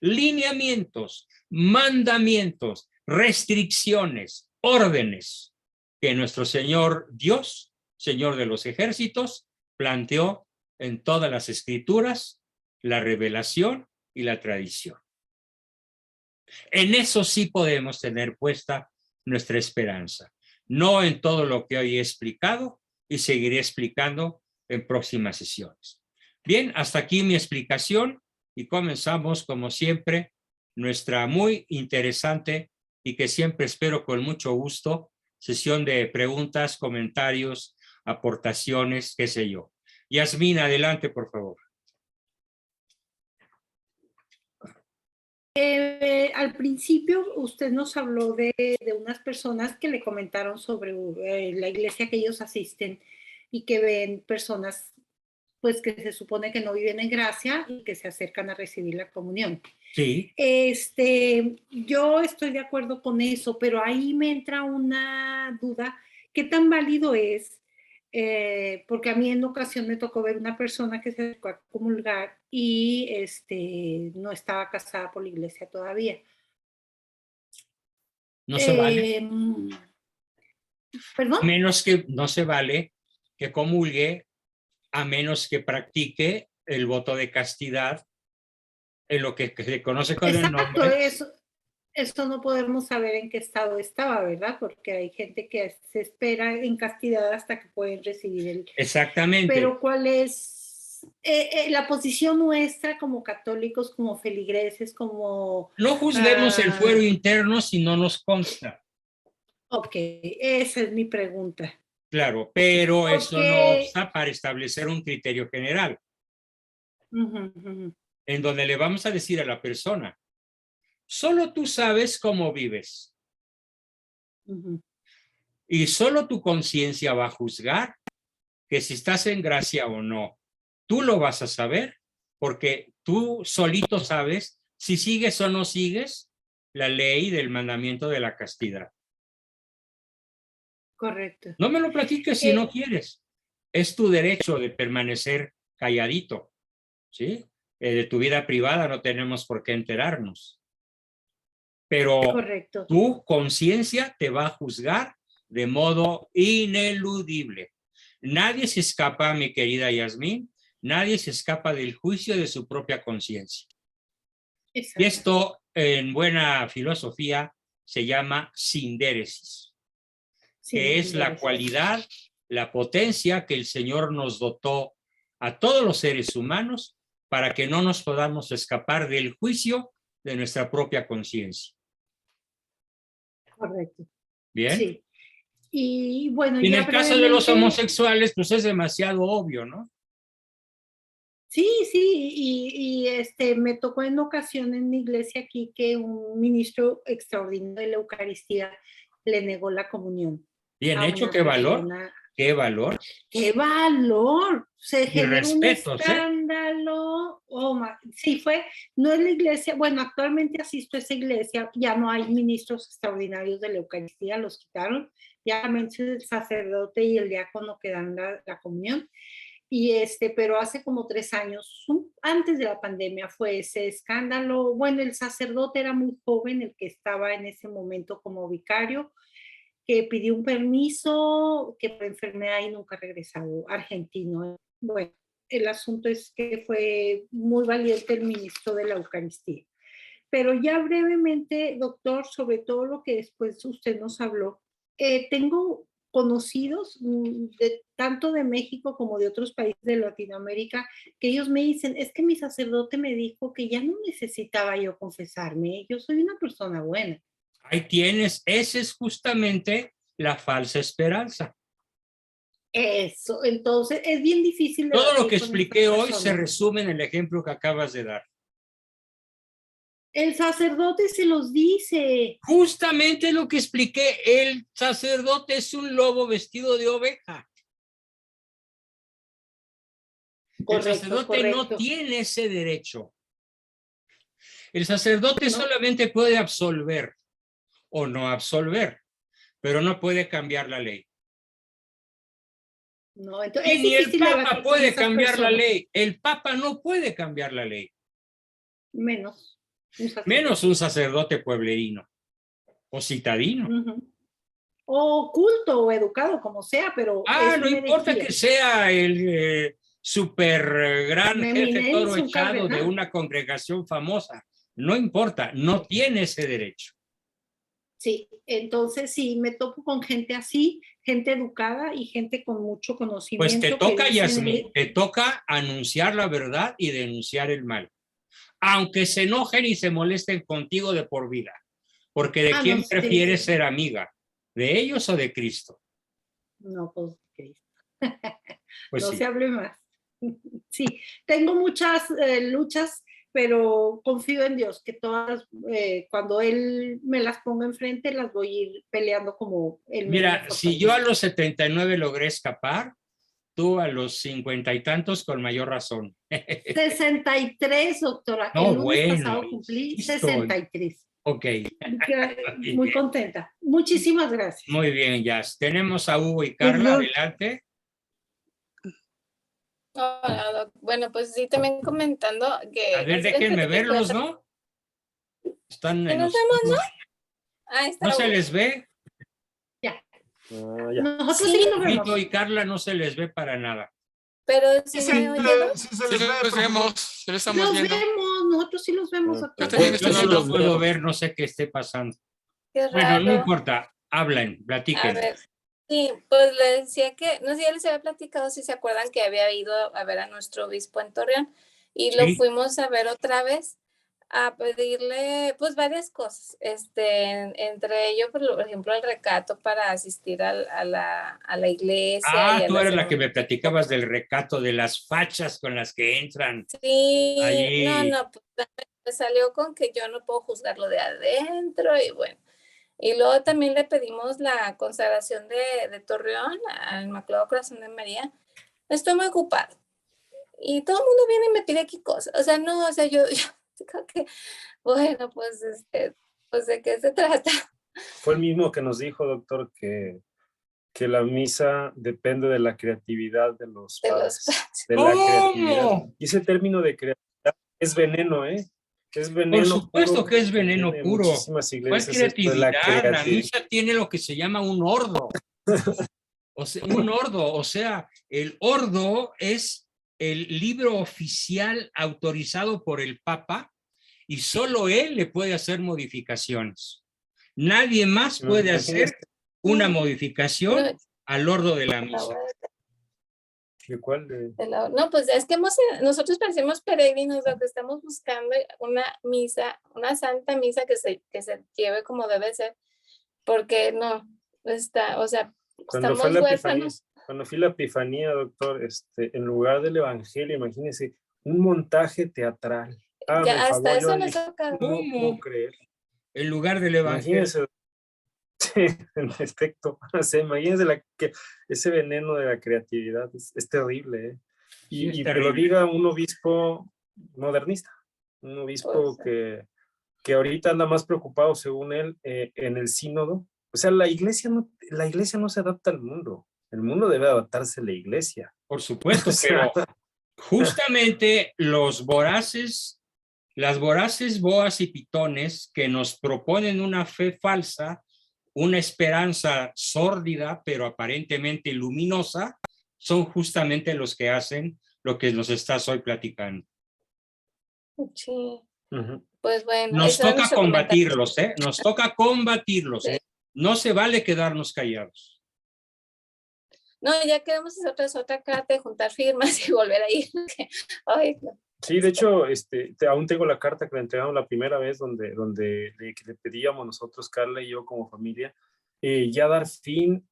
lineamientos, mandamientos, restricciones, órdenes que nuestro Señor Dios, Señor de los ejércitos, planteó en todas las escrituras la revelación y la tradición. En eso sí podemos tener puesta nuestra esperanza, no en todo lo que hoy he explicado y seguiré explicando en próximas sesiones. Bien, hasta aquí mi explicación y comenzamos, como siempre, nuestra muy interesante y que siempre espero con mucho gusto, sesión de preguntas, comentarios, aportaciones, qué sé yo. Yasmín, adelante, por favor. Al principio usted nos habló de unas personas que le comentaron sobre la iglesia que ellos asisten y que ven personas pues que se supone que no viven en gracia y que se acercan a recibir la comunión. Sí. Yo estoy de acuerdo con eso, pero ahí me entra una duda, ¿qué tan válido es? Porque a mí en ocasión me tocó ver una persona que se acercó a comulgar y no estaba casada por la iglesia todavía. No se vale. ¿Perdón? Menos que no se vale que comulgue a menos que practique el voto de castidad en lo que se conoce con el Exacto, nombre. eso no podemos saber en qué estado estaba, ¿verdad? Porque hay gente que se espera en castidad hasta que pueden recibir el... Exactamente. Pero ¿cuál es la posición nuestra como católicos, como feligreses, como... No juzguemos el fuero interno si no nos consta. Ok, esa es mi pregunta. Claro, pero Porque... eso no obsta para establecer un criterio general. En donde le vamos a decir a la persona, solo tú sabes cómo vives. Y solo tu conciencia va a juzgar que si estás en gracia o no. Tú lo vas a saber porque tú solito sabes si sigues o no sigues la ley del mandamiento de la castidad. Correcto. No me lo platiques si no quieres. Es tu derecho de permanecer calladito, ¿sí? De tu vida privada no tenemos por qué enterarnos. Pero correcto. Tu conciencia te va a juzgar de modo ineludible. Nadie se escapa, mi querida Yasmín, nadie se escapa del juicio de su propia conciencia. Y esto, en buena filosofía, se llama sindéresis, que es la cualidad, la potencia que el Señor nos dotó a todos los seres humanos para que no nos podamos escapar del juicio de nuestra propia conciencia. Correcto. Bien. Sí. Y bueno, y en ya el caso de los homosexuales, pues es demasiado obvio, ¿no? Sí, me tocó en ocasión en mi iglesia aquí que un ministro extraordinario de la Eucaristía le negó la comunión. Bien hecho, qué valor, qué valor. ¡Qué valor! Se generó un respetos, escándalo. Sí, no es la iglesia, bueno, actualmente asisto a esa iglesia, ya no hay ministros extraordinarios de la Eucaristía, los quitaron, ya el sacerdote y el diácono que dan la comunión. Pero hace como 3 años, antes de la pandemia, fue ese escándalo. Bueno, el sacerdote era muy joven, el que estaba en ese momento como vicario, que pidió un permiso, que por enfermedad y nunca ha regresado, argentino. Bueno, el asunto es que fue muy valiente el ministro de la Eucaristía. Pero ya brevemente, doctor, sobre todo lo que después usted nos habló, tengo conocidos tanto de México como de otros países de Latinoamérica que ellos me dicen, es que mi sacerdote me dijo que ya no necesitaba yo confesarme, yo soy una persona buena. Ahí tienes, esa es justamente la falsa esperanza. Eso, entonces es bien difícil. Todo lo que expliqué hoy se resume en el ejemplo que acabas de dar. El sacerdote se los dice. Justamente lo que expliqué, el sacerdote es un lobo vestido de oveja. Correcto, el sacerdote no tiene ese derecho. El sacerdote solamente puede absolver o no absolver, pero no puede cambiar la ley. No, entonces y ni el Papa puede cambiar la ley. El Papa no puede cambiar la ley. Menos un sacerdote pueblerino o citadino. O culto o educado, como sea, pero no importa que sea el súper gran Una jefe toro eminencia, un echado de cardenal. una congregación famosa. No importa, no tiene ese derecho. Sí, entonces sí, me topo con gente así, gente educada y gente con mucho Pues te conocimiento que toca, dicen, Yasmín, te toca anunciar la verdad y denunciar el mal. Aunque se enojen y se molesten contigo de por vida. Porque ¿de ah, no, quién prefieres ser amiga? ¿De ellos o de Cristo? no, pues, Cristo. Pues No se sí. hable más. Sí, tengo muchas luchas, pero confío en Dios, que todas, cuando Él me las ponga enfrente, las voy a ir peleando como Él me Mira, si yo fortalece. a los 79 logré escapar, tú a los 50 y tantos con mayor razón. 63, doctora. No, El lunes bueno, pasado cumplí estoy. 63. Ok. Muy Muy bien, contenta. Muchísimas gracias. muy bien, Jazz. Tenemos a Hugo y Carla, Ujú. adelante. Hola, bueno, pues sí, también comentando A que ver, así les déjenme platiqué que verlos, ¿no? Están en nos vemos, ¿no? oscuro. Ah, ¿No está se Hugo. les ve? Ya. Ya. Nosotros sí Sí, nos vemos. Hugo y Carla no se les ve para nada. pero Sí, si me oyen, ¿no? sí se Sí les ve, los vemos, sí los estamos Los viendo. vemos, nosotros sí los vemos, Ah, Yo doctor. también Yo estoy sí viendo. los puedo ver, no sé qué esté pasando. Qué Bueno, no raro. importa, hablen, A platiquen. ver, sí, pues les decía que, no sé, ya les había platicado si se acuerdan que había ido a ver a nuestro obispo en Torreón y lo Sí. fuimos a ver otra vez a pedirle pues varias cosas, entre ellos, por ejemplo, el recato para asistir a la iglesia y Ah, a tú la eres la que me ceremonia. platicabas del recato de las fachas con las que entran Sí, no, allí. no, pues me salió con que yo no puedo juzgarlo de adentro y bueno. Y luego también le pedimos la consagración de Torreón al Inmaculado Corazón de María. Estoy muy ocupado. Y todo el mundo viene y me pide aquí cosas. O sea, no, o sea, yo creo que, bueno, pues, pues de qué se trata. Fue el mismo que nos dijo, doctor, que la misa depende de la creatividad de los De los padres. De la creatividad. Y ese término de creatividad es veneno, ¿eh? Es Por veneno supuesto puro que es que veneno tiene puro. muchísimas ¿Cuál iglesias esto de la creatividad? La creatividad. misa tiene lo que se llama un ordo. O sea, un ordo, o sea, el ordo es el libro oficial autorizado por el Papa y solo él le puede hacer modificaciones. Nadie más puede hacer Imagínense, una modificación al ordo de la misa. ¿de cuál? No, pues es que nosotros parecemos peregrinos, lo que estamos buscando una misa, una santa misa que se lleve como debe ser, porque no, está, o sea, Cuando fue estamos la epifanía, huérfanos. cuando fui la epifanía, doctor, en lugar del evangelio, imagínense, un montaje teatral. Hágame el Ya hasta favor, yo eso nos dije, toca. no puedo ¿Cómo? creer. En lugar del evangelio. Imagínense, sí, en efecto, o sea, imagínense ese veneno de la creatividad, es terrible, ¿eh? Sí, es Y que lo terrible. diga un obispo modernista, un obispo Pues, que ahorita anda más preocupado, según él, en el sínodo. O sea, la iglesia no se adapta al mundo, el mundo debe adaptarse a la iglesia. Por supuesto, O sea, pero justamente las voraces boas y pitones que nos proponen una fe falsa, una esperanza sórdida, pero aparentemente luminosa, son justamente los que hacen lo que nos estás hoy platicando. sí, ujú. pues bueno, Nos ese era toca nuestro comentario. combatirlos, ¿eh? Nos toca combatirlos. Sí. No se vale quedarnos callados. No, ya queremos hacer otra carta de juntar firmas y volver a ir. Ay, no. Sí, de hecho, aún tengo la carta que le entregamos la primera vez donde le pedíamos nosotros, Carla y yo como familia, ya dar fin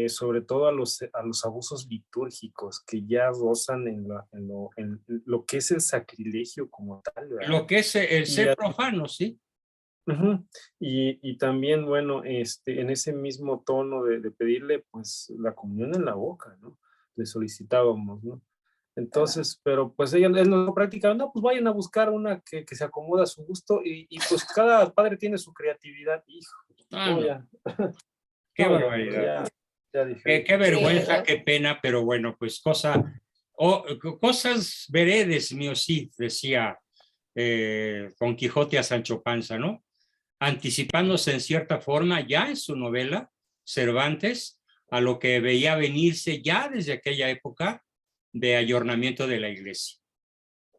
sobre todo a los abusos litúrgicos que ya rozan en lo que es el sacrilegio como tal, ¿verdad? Lo que es el Y ser profano, ¿sí? Ujú. Y también, bueno, en ese mismo tono de pedirle, pues, la comunión en la boca, ¿no? Le solicitábamos, ¿no? Entonces, pero pues él lo practicaba, no, pues vayan a buscar una que se acomoda a su gusto y pues cada padre tiene su creatividad, hijo. Ah, No, no. ya. Qué No, barbaridad. ya dije. Qué vergüenza, Sí. qué pena, pero bueno, pues cosas veredes, mío sí, decía Don Quijote a Sancho Panza, ¿no? Anticipándose en cierta forma ya en su novela, Cervantes, a lo que veía venirse ya desde aquella época de ayornamiento de la iglesia.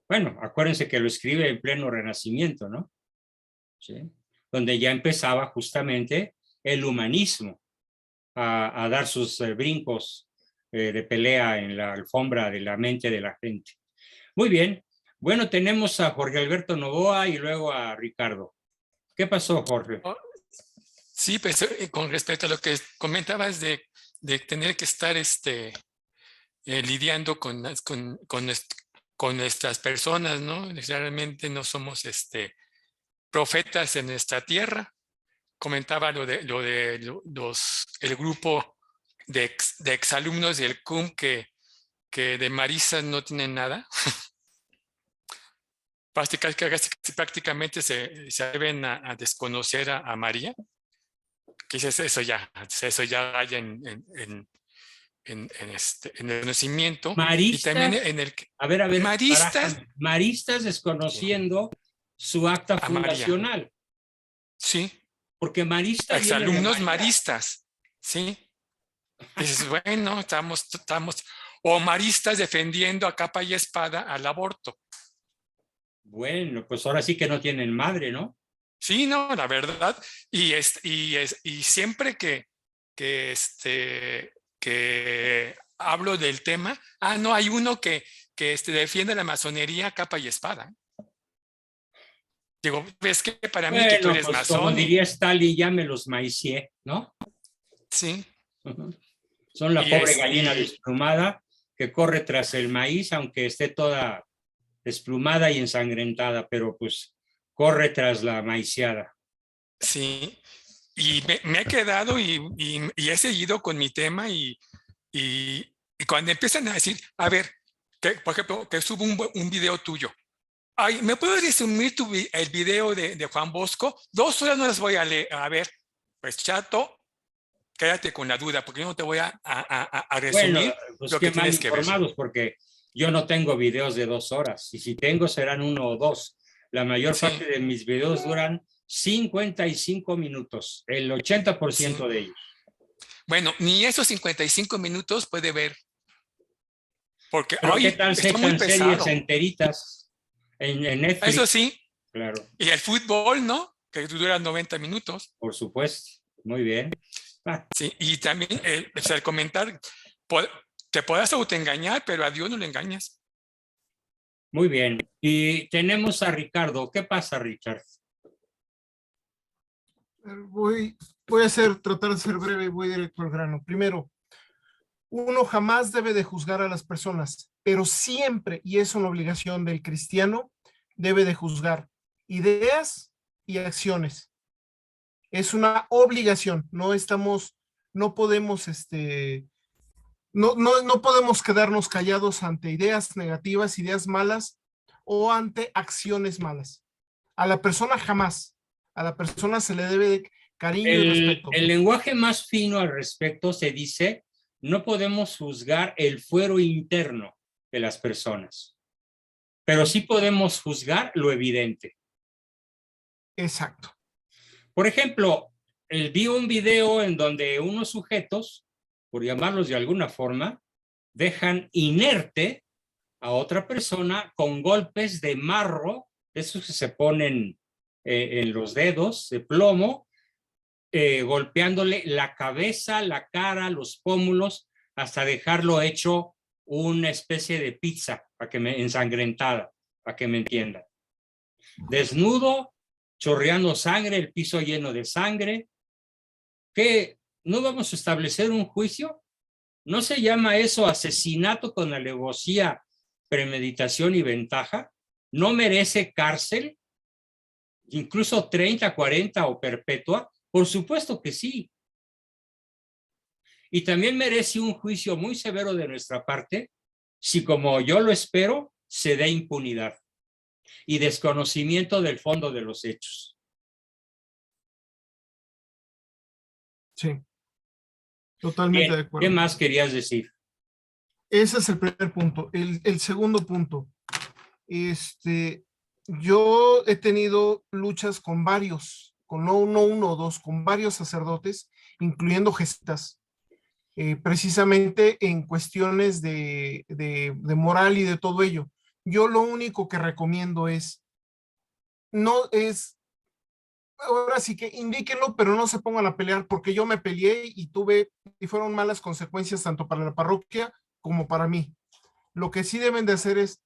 Bueno, acuérdense que lo escribe en pleno Renacimiento, ¿no? ¿Sí? Donde ya empezaba justamente el humanismo a dar sus brincos de pelea en la alfombra de la mente de la gente. Muy bien. Bueno, tenemos a Jorge Alberto Novoa y luego a Ricardo. ¿Qué pasó, Jorge? Sí, pues con respecto a lo que comentabas de tener que estar lidiando con nuestras personas, ¿no? Realmente no somos profetas en nuestra tierra. Comentaba el grupo de exalumnos del CUM que de maristas no tienen nada. Prácticamente se deben a desconocer a María. Que eso ya vaya en el conocimiento. Maristas, y también en el a ver, maristas desconociendo su acta a María. fundacional. Sí. Porque marista viene de Exalumnos María. maristas, sí. Dices, bueno, estamos, o maristas defendiendo a capa y espada al aborto. Bueno, pues ahora sí que no tienen madre, ¿no? Sí, no, la verdad. Y siempre que hablo del tema, no, hay uno que defiende la masonería capa y espada. Digo, es que para mí que tú eres pues, masón. como diría Stalin, ya me los maicié, ¿no? Sí. Son la pobre gallina desplumada que corre tras el maíz, aunque esté toda desplumada y ensangrentada, pero pues corre tras la maiciada. Sí, y me he quedado y he seguido con mi tema y cuando empiezan a decir, a ver, por ejemplo, que subo un video tuyo. Ay, ¿me puedes resumir el video de Juan Bosco? 2 horas no las voy a ver. Pues chato, quédate con la duda, porque yo no te voy a resumir. Bueno, pues lo que qué mal tienes que ver. informados, porque yo no tengo videos de 2 horas, y si tengo serán 1 o 2. La mayor parte de mis videos duran 55 minutos, el 80% de ellos. Bueno, ni esos 55 minutos puede ver. Porque pero hoy qué tal se echan series enteritas en Netflix. Eso sí. Claro. Y el fútbol, ¿no? Que dura 90 minutos. Por supuesto. Muy bien. Sí, y también el comentar, te puedas autoengañar, pero a Dios no le engañas. Muy bien. Y tenemos a Ricardo. ¿Qué pasa, Richard? Voy a tratar de ser breve y voy directo al grano. Primero, uno jamás debe de juzgar a las personas, pero siempre, y es una obligación del cristiano, debe de juzgar ideas y acciones. Es una obligación, no podemos, no podemos quedarnos callados ante ideas negativas, ideas malas o ante acciones malas. A la persona jamás, a la persona se le debe de cariño y respeto. El lenguaje más fino al respecto se dice, no podemos juzgar el fuero interno de las personas, pero sí podemos juzgar lo evidente. Exacto. Por ejemplo, vi un video en donde unos sujetos, por llamarlos de alguna forma, dejan inerte a otra persona con golpes de marro, esos que se ponen en los dedos de plomo, golpeándole la cabeza, la cara, los pómulos, hasta dejarlo hecho una especie de pizza ensangrentada, para que me entiendan. Desnudo, chorreando sangre, el piso lleno de sangre. ¿Qué? ¿No vamos a establecer un juicio? ¿No se llama eso asesinato con alevosía, premeditación y ventaja? ¿No merece cárcel? ¿Incluso 30, 40 o perpetua? Por supuesto que sí. Y también merece un juicio muy severo de nuestra parte si, como yo lo espero, se dé impunidad y desconocimiento del fondo de los hechos. Sí, totalmente Bien, de acuerdo. ¿qué más querías decir? Ese es el primer punto. El segundo punto, yo he tenido luchas con varios, con no uno o dos, con varios sacerdotes, incluyendo jesuitas, precisamente en cuestiones de moral y de todo ello. Yo lo único que recomiendo ahora sí que indíquenlo, pero no se pongan a pelear, porque yo me peleé y fueron malas consecuencias tanto para la parroquia como para mí. Lo que sí deben de hacer es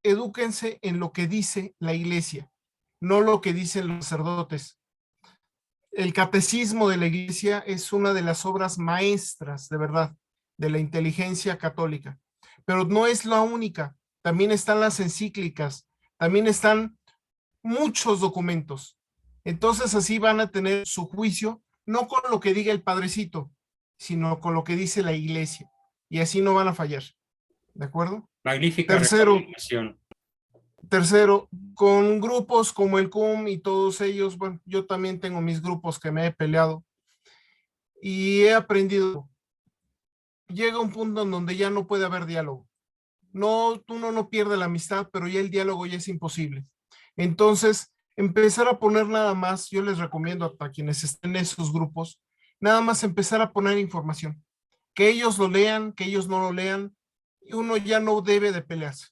edúquense en lo que dice la iglesia, no lo que dicen los sacerdotes. El catecismo de la iglesia es una de las obras maestras, de verdad, de la inteligencia católica, pero no es la única. También están las encíclicas, también están muchos documentos. Entonces así van a tener su juicio, no con lo que diga el padrecito, sino con lo que dice la iglesia. Y así no van a fallar. ¿De acuerdo? Magnífica Tercero, recomendación. con grupos como el CUM y todos ellos, bueno, yo también tengo mis grupos que me he peleado y he aprendido. Llega un punto en donde ya no puede haber diálogo. No, uno no pierde la amistad, pero ya el diálogo ya es imposible. Entonces, empezar a poner nada más, yo les recomiendo a quienes estén en esos grupos, nada más empezar a poner información. Que ellos lo lean, que ellos no lo lean, y uno ya no debe de pelearse.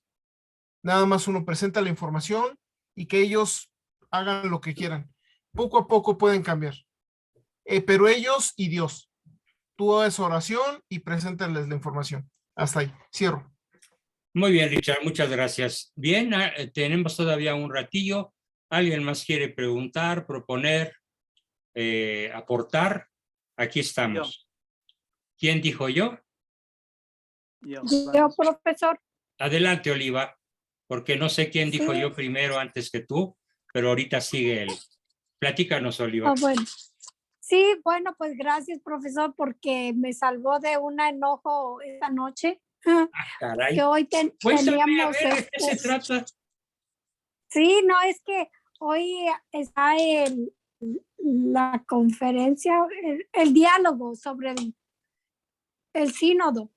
Nada más uno presenta la información y que ellos hagan lo que quieran. Poco a poco pueden cambiar. Pero ellos y Dios. Tú haces oración y preséntales la información. Hasta ahí. Cierro. Muy bien, Richard, muchas gracias. Bien, tenemos todavía un ratillo. ¿Alguien más quiere preguntar, proponer, aportar? Aquí estamos. ¿Quién dijo yo? Yo, profesor. Adelante, Oliva, porque no sé quién dijo Sí. yo primero antes que tú, pero ahorita sigue él. Platícanos, Oliva. Bueno. Sí, bueno, pues gracias, profesor, porque me salvó de un enojo esta noche. Caray. Que hoy Cuéntame, teníamos... a ver, ¿de qué se trata? Sí, no, es que hoy está la conferencia, el diálogo sobre el sínodo.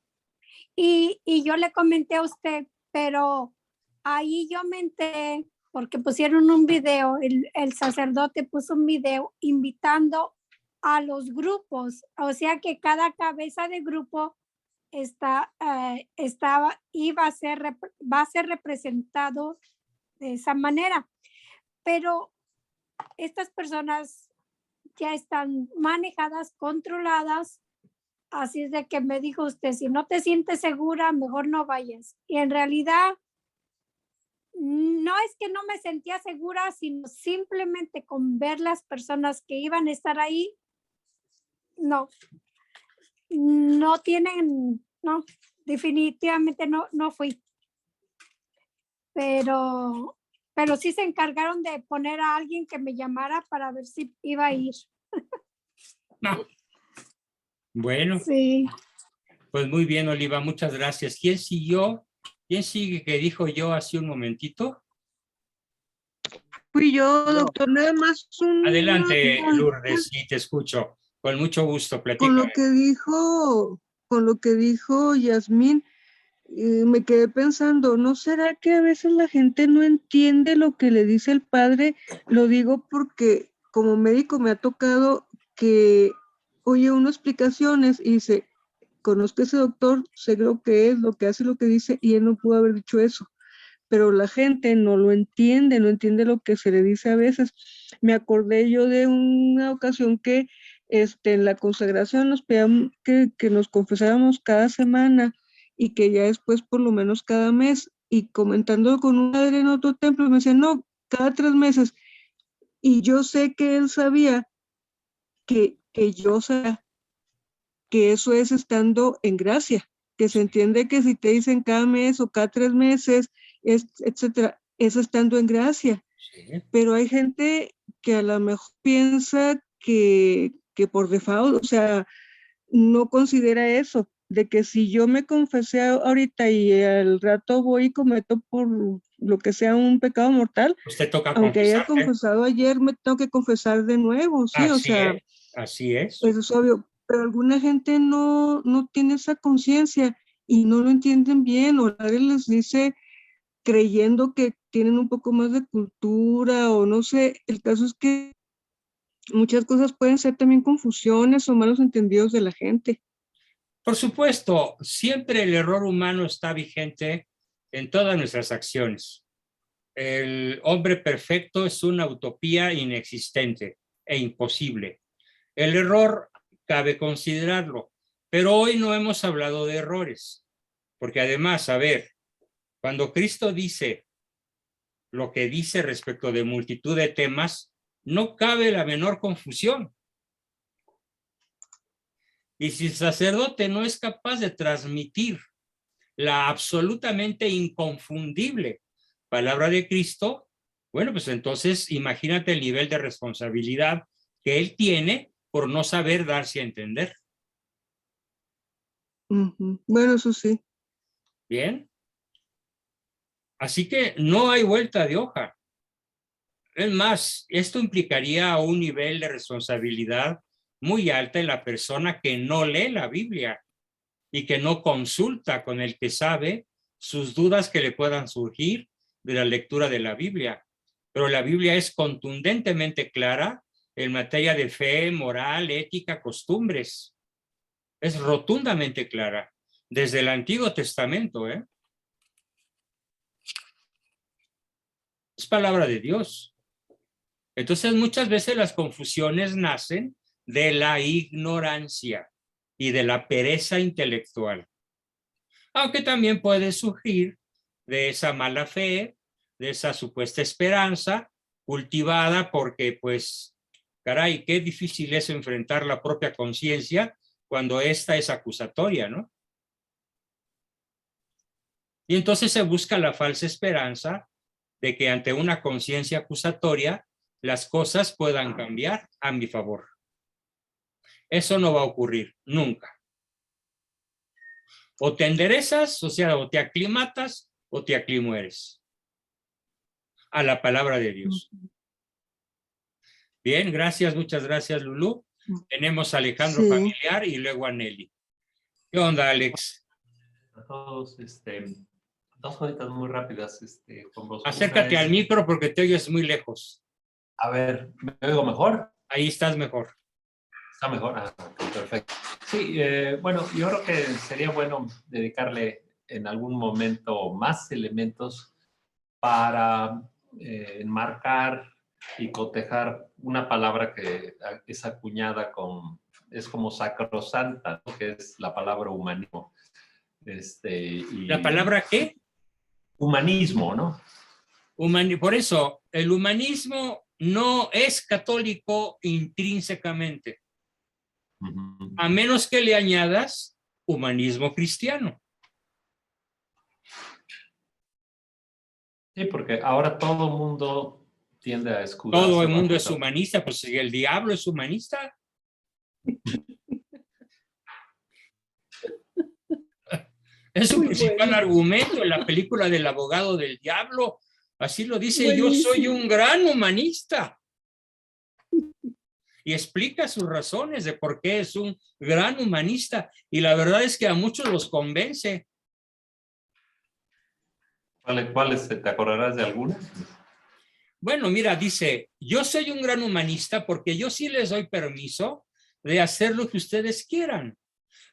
Y yo le comenté a usted, pero ahí yo me enteré, porque pusieron un video, el sacerdote puso un video invitando a los grupos, o sea que cada cabeza de grupo va a ser representado de esa manera, pero estas personas ya están manejadas, controladas, así es de que me dijo usted, si no te sientes segura, mejor no vayas. Y en realidad, no es que no me sentía segura, sino simplemente con ver las personas que iban a estar ahí, no tienen, no, definitivamente no fui. Pero sí se encargaron de poner a alguien que me llamara para ver si iba a ir. No. Bueno, Sí. pues muy bien, Oliva, muchas gracias. ¿Quién siguió? ¿Quién sigue que dijo yo hace un momentito? Fui yo, doctor, nada más Adelante, Lourdes, sí, te escucho. Con mucho gusto, platícame. Con lo que dijo Yasmín, me quedé pensando, ¿no será que a veces la gente no entiende lo que le dice el padre? Lo digo porque como médico me ha tocado que oye unas explicaciones y dice, conozco a ese doctor, sé lo que es, lo que hace, lo que dice, y él no pudo haber dicho eso. Pero la gente no lo entiende, no entiende lo que se le dice a veces. Me acordé yo de una ocasión que en la consagración nos pedían que nos confesáramos cada semana y que ya después por lo menos cada mes, y comentando con un padre en otro templo me decía, no, cada 3 meses, y yo sé que él sabía que yo sabía que eso es estando en gracia, que se entiende que si te dicen cada mes o cada 3 meses, etcétera, es estando en gracia. Sí. Pero hay gente que a lo mejor piensa que por default, o sea, no considera eso, de que si yo me confesé ahorita y al rato voy y cometo por lo que sea un pecado mortal, usted toca aunque haya confesado ayer, me tengo que confesar de nuevo, sí, o sea, así es. Eso es obvio, pero alguna gente no tiene esa conciencia y no lo entienden bien, o nadie les dice creyendo que tienen un poco más de cultura, o no sé, el caso es que Muchas cosas pueden ser también confusiones o malos entendidos de la gente. Por supuesto, siempre el error humano está vigente en todas nuestras acciones. El hombre perfecto es una utopía inexistente e imposible. El error cabe considerarlo, pero hoy no hemos hablado de errores, porque además, a ver, cuando Cristo dice lo que dice respecto de multitud de temas, no cabe la menor confusión. Y si el sacerdote no es capaz de transmitir la absolutamente inconfundible palabra de Cristo, bueno, pues entonces imagínate el nivel de responsabilidad que él tiene por no saber darse a entender. Bueno, eso sí. Bien. Así que no hay vuelta de hoja. Es más, esto implicaría un nivel de responsabilidad muy alta en la persona que no lee la Biblia y que no consulta con el que sabe sus dudas que le puedan surgir de la lectura de la Biblia. Pero la Biblia es contundentemente clara en materia de fe, moral, ética, costumbres. Es rotundamente clara, desde el Antiguo Testamento, ¿eh? Es palabra de Dios. Entonces, muchas veces las confusiones nacen de la ignorancia y de la pereza intelectual. Aunque también puede surgir de esa mala fe, de esa supuesta esperanza cultivada porque, pues, caray, qué difícil es enfrentar la propia conciencia cuando ésta es acusatoria, ¿no? Y entonces se busca la falsa esperanza de que ante una conciencia acusatoria las cosas puedan cambiar a mi favor. Eso no va a ocurrir nunca. O te enderezas, o sea, o te aclimatas o te aclimueres a la palabra de Dios. Bien, gracias, muchas gracias, Lulú. Tenemos a Alejandro Familiar y luego a Nelly. ¿Qué onda, Alex? A todos, dos cositas muy rápidas. Juan Bosco. Acércate al micro porque te oyes muy lejos. A ver, ¿me oigo mejor? Ahí estás mejor. Está mejor, perfecto. Sí, bueno, yo creo que sería bueno dedicarle en algún momento más elementos para enmarcar y cotejar una palabra que es acuñada es como sacrosanta, ¿no? Que es la palabra humanismo. ¿La palabra qué? Humanismo, ¿no? Por eso, el humanismo no es católico intrínsecamente, a menos que le añadas humanismo cristiano. Sí, porque ahora todo el mundo tiende a escudarse. Todo el mundo es humanista, pues si el diablo es humanista. Es su principal argumento en la película del abogado del diablo. Así lo dice, yo soy un gran humanista. Y explica sus razones de por qué es un gran humanista. Y la verdad es que a muchos los convence. ¿Cuáles te acordarás de algunas? Bueno, mira, dice, yo soy un gran humanista porque yo sí les doy permiso de hacer lo que ustedes quieran.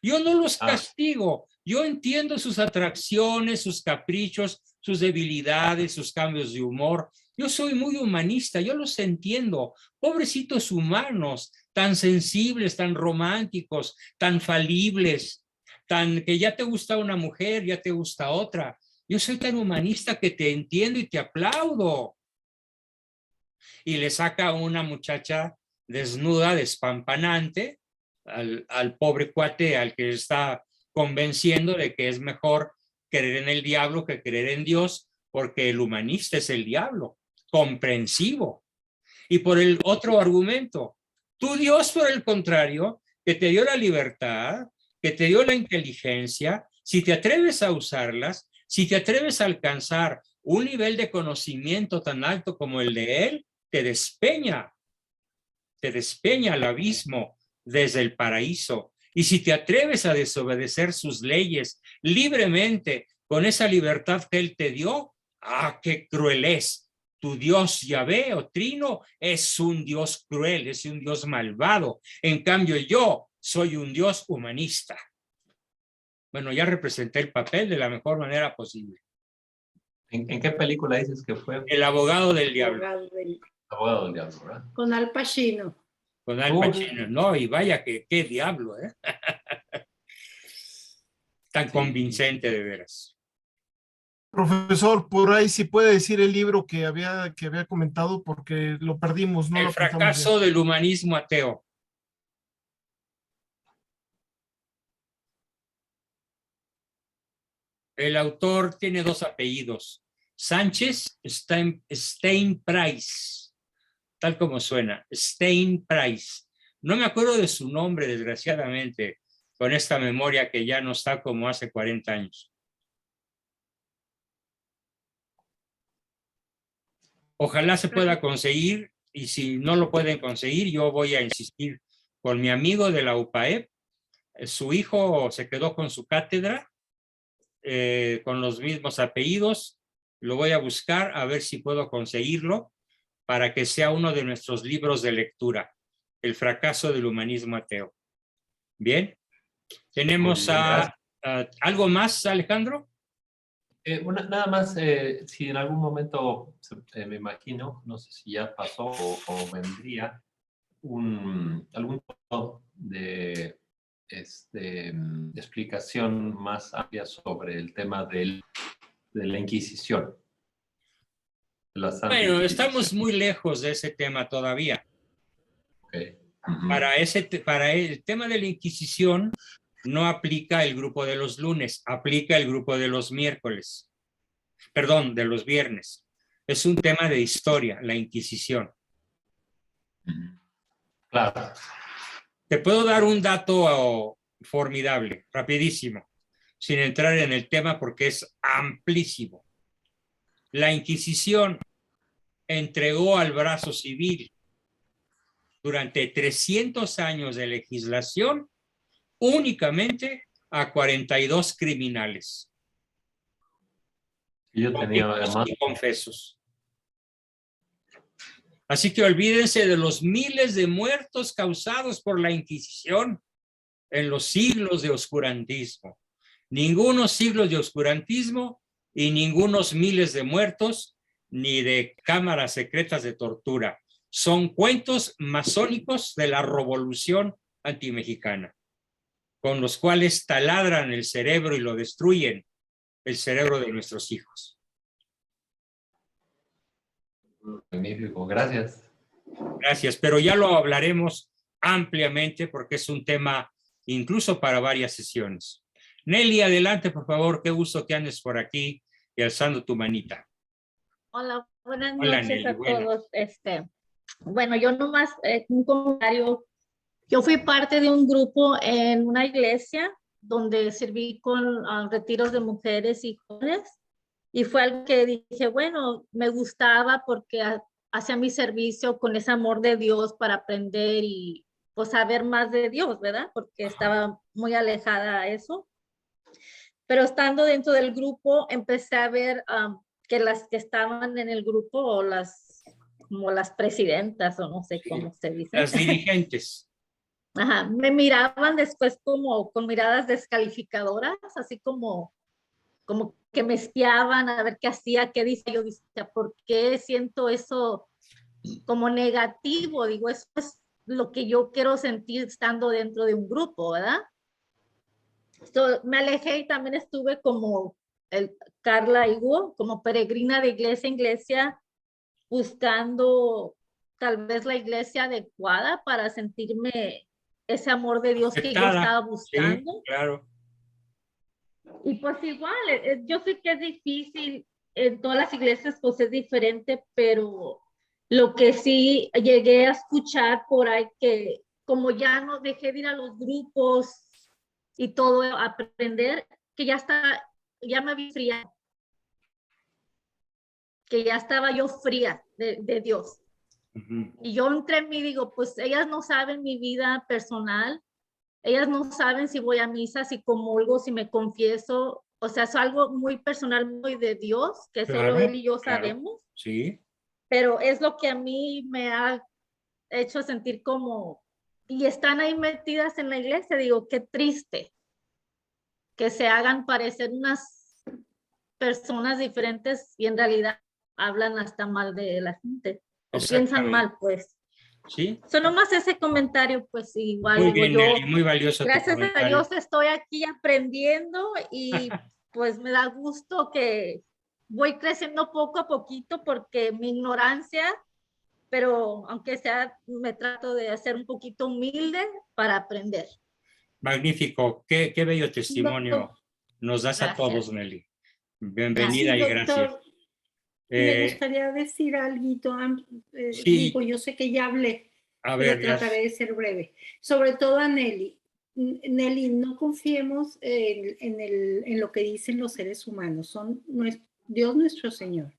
Yo no los castigo. Yo entiendo sus atracciones, sus caprichos, sus debilidades, sus cambios de humor. Yo soy muy humanista, yo los entiendo. Pobrecitos humanos, tan sensibles, tan románticos, tan falibles, tan que ya te gusta una mujer, ya te gusta otra. Yo soy tan humanista que te entiendo y te aplaudo. Y le saca a una muchacha desnuda, despampanante, al pobre cuate al que está convenciendo de que es mejor creer en el diablo que creer en Dios, porque el humanista es el diablo, comprensivo. Y por el otro argumento, tu Dios, por el contrario, que te dio la libertad, que te dio la inteligencia, si te atreves a usarlas, si te atreves a alcanzar un nivel de conocimiento tan alto como el de Él, te despeña al abismo desde el paraíso. Y si te atreves a desobedecer sus leyes libremente, con esa libertad que Él te dio, ¡ah, qué cruel es! Tu Dios Yahvé o Trino es un Dios cruel, es un Dios malvado. En cambio, yo soy un Dios humanista. Bueno, ya representé el papel de la mejor manera posible. ¿En qué película dices que fue? El abogado del diablo. Abogado del diablo, ¿verdad? Con Al Pacino. Con Al Pacino. No, y vaya que qué diablo, ¿eh? Tan convincente de veras. Profesor, por ahí sí puede decir el libro que había comentado porque lo perdimos. No El lo apuntamos fracaso bien. del humanismo ateo. El autor tiene 2 apellidos. Sánchez Steinprice, tal como suena, Steinprice. No me acuerdo de su nombre, desgraciadamente, con esta memoria que ya no está como hace 40 años. Ojalá se pueda conseguir, y si no lo pueden conseguir, yo voy a insistir con mi amigo de la UPAEP. Su hijo se quedó con su cátedra, con los mismos apellidos. Lo voy a buscar a ver si puedo conseguirlo para que sea uno de nuestros libros de lectura, El fracaso del humanismo ateo. Bien, tenemos ¿algo más, Alejandro? Nada más, si en algún momento, me imagino, no sé si ya pasó o vendría, algún tipo de explicación más amplia sobre el tema de la Inquisición. Bueno, estamos muy lejos de ese tema todavía. Okay. Para el tema de la Inquisición no aplica el grupo de los lunes, aplica el grupo de los miércoles. Perdón, de los viernes. Es un tema de historia, la Inquisición. Claro. Te puedo dar un dato formidable, rapidísimo, sin entrar en el tema porque es amplísimo. La Inquisición entregó al brazo civil durante 300 años de legislación únicamente a 42 criminales. Yo tenía además confesos. Así que olvídense de los miles de muertos causados por la Inquisición en los siglos de oscurantismo. Ningunos siglos de oscurantismo y ningunos miles de muertos ni de cámaras secretas de tortura. Son cuentos masónicos de la revolución antimexicana, con los cuales taladran el cerebro y lo destruyen, el cerebro de nuestros hijos. Magnífico, gracias. Gracias, pero ya lo hablaremos ampliamente porque es un tema incluso para varias sesiones. Nelly, adelante, por favor, qué gusto que andes por aquí y alzando tu manita. Hola, buenas Hola, noches Nelly, a buenas. todos. Bueno, yo nomás un comentario. Yo fui parte de un grupo en una iglesia donde serví con retiros de mujeres y jóvenes y fue algo que dije, bueno, me gustaba porque hacía mi servicio con ese amor de Dios para aprender y pues saber más de Dios, ¿verdad? Porque estaba muy alejada a eso. Pero estando dentro del grupo empecé a ver que las que estaban en el grupo o como las presidentas o no sé cómo se dice. Las dirigentes. Ajá, me miraban después como con miradas descalificadoras, así como que me espiaban a ver qué hacía, qué dice. Yo decía, ¿por qué siento eso como negativo? Digo, eso es lo que yo quiero sentir estando dentro de un grupo, ¿verdad? Me alejé y también estuve como Carla y Hugo, como peregrina de iglesia en iglesia, buscando tal vez la iglesia adecuada para sentirme ese amor de Dios que yo estaba buscando. Sí, claro. Y pues igual, yo sé que es difícil, en todas las iglesias pues es diferente, pero lo que sí llegué a escuchar por ahí que como ya no dejé de ir a los grupos y todo, aprender, que ya me vi fría, que ya estaba yo fría de Dios. Y yo entre mí digo, pues ellas no saben mi vida personal, ellas no saben si voy a misa, si comulgo, si me confieso, o sea, es algo muy personal, muy de Dios, que Claro, solo Él y yo claro. sabemos. Sí. pero es lo que a mí me ha hecho sentir como, y están ahí metidas en la iglesia, digo, qué triste que se hagan parecer unas personas diferentes y en realidad hablan hasta mal de la gente, o piensan mal, pues. ¿Sí? Solo más ese comentario, pues igual Muy digo bien, yo, Nelly, muy valioso tu gracias a comentario. Dios estoy aquí aprendiendo y pues me da gusto que voy creciendo poco a poquito porque mi ignorancia, pero aunque sea, me trato de hacer un poquito humilde para aprender. Magnífico, qué bello testimonio nos das a todos, Gracias. Nelly. Bienvenida Sí, y gracias. doctor, me Eh, gustaría decir algo. Sí. Digo, yo sé que ya hablé, a pero ver, trataré de ser breve. Sobre todo a Nelly. Nelly, no confiemos en lo que dicen los seres humanos. Son Dios nuestro Señor.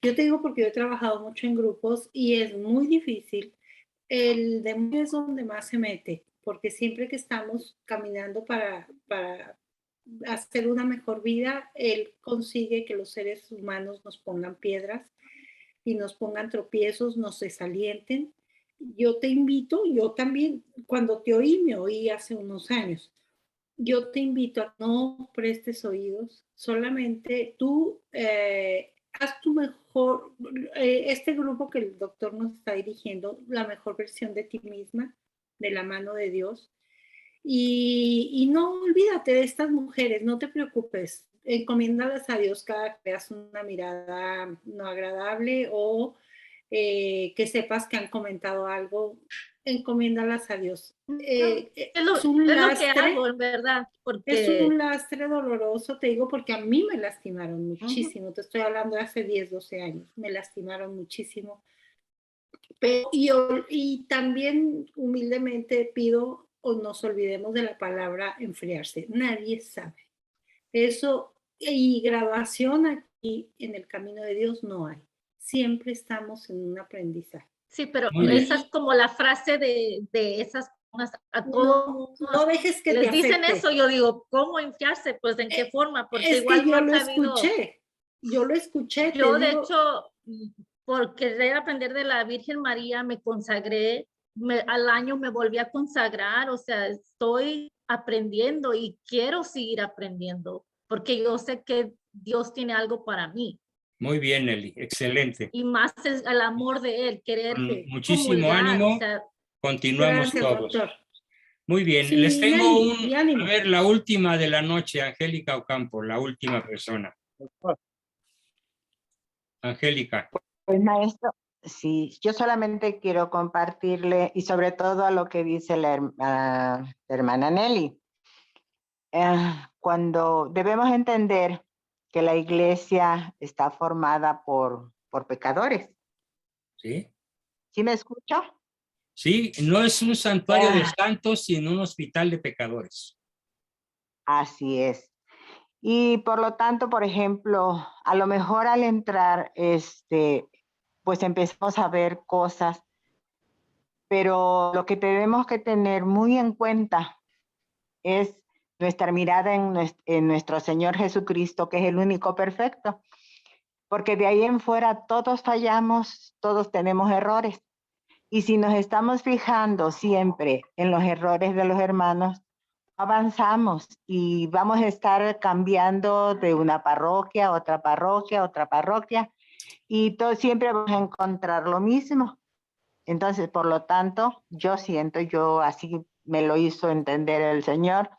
Yo te digo porque yo he trabajado mucho en grupos y es muy difícil. El demonio es donde más se mete, porque siempre que estamos caminando para hacer una mejor vida, él consigue que los seres humanos nos pongan piedras y nos pongan tropiezos, nos desalienten. Yo te invito, yo también, cuando te oí, me oí hace unos años, yo te invito a no prestes oídos, solamente tú haz tu mejor, este grupo que el doctor nos está dirigiendo, la mejor versión de ti misma, de la mano de Dios. Y no olvídate de estas mujeres, no te preocupes, encomiéndalas a Dios cada que veas una mirada no agradable o que sepas que han comentado algo, encomiéndalas a Dios. Es un Es lo que lastre, hago, en verdad, es porque un lastre doloroso, te digo, porque a mí me lastimaron muchísimo, te estoy hablando de hace 10, 12 años, me lastimaron muchísimo. Pero, y también humildemente pido o nos olvidemos de la palabra enfriarse. Nadie sabe. Eso y graduación aquí en el camino de Dios no hay. Siempre estamos en un aprendizaje. sí, pero Muy bien. esa es como la frase de esas personas a todos. No dejes que les te dicen afecte. eso, yo digo, ¿cómo enfriarse? Pues ¿en qué forma? Porque Es igual que no yo han lo sabido. escuché. Yo lo escuché. Yo, te de digo, hecho, por querer aprender de la Virgen María, me consagré, al año me volví a consagrar, o sea, estoy aprendiendo y quiero seguir aprendiendo, porque yo sé que Dios tiene algo para mí. Muy bien, Nelly, excelente. Y más es el amor de Él, querer Con muchísimo comulgar, ánimo, o sea, continuamos gracias, todos. doctor. Muy bien, Sí, les tengo Nelly, y ánimo. a ver, la última de la noche, Angélica Ocampo, la última persona. Angélica. Pues maestro, sí, yo solamente quiero compartirle y sobre todo a lo que dice la hermana Nelly. Cuando debemos entender que la iglesia está formada por pecadores. ¿Sí? ¿Sí me escucha? Sí, no es un santuario de santos, sino un hospital de pecadores. Así es. Y por lo tanto, por ejemplo, a lo mejor al entrar, pues empezamos a ver cosas, pero lo que tenemos que tener muy en cuenta es nuestra mirada en nuestro Señor Jesucristo, que es el único perfecto, porque de ahí en fuera todos fallamos, todos tenemos errores. Y si nos estamos fijando siempre en los errores de los hermanos, avanzamos y vamos a estar cambiando de una parroquia a otra parroquia, y todo siempre vamos a encontrar lo mismo. Entonces, por lo tanto, yo así me lo hizo entender el Señor,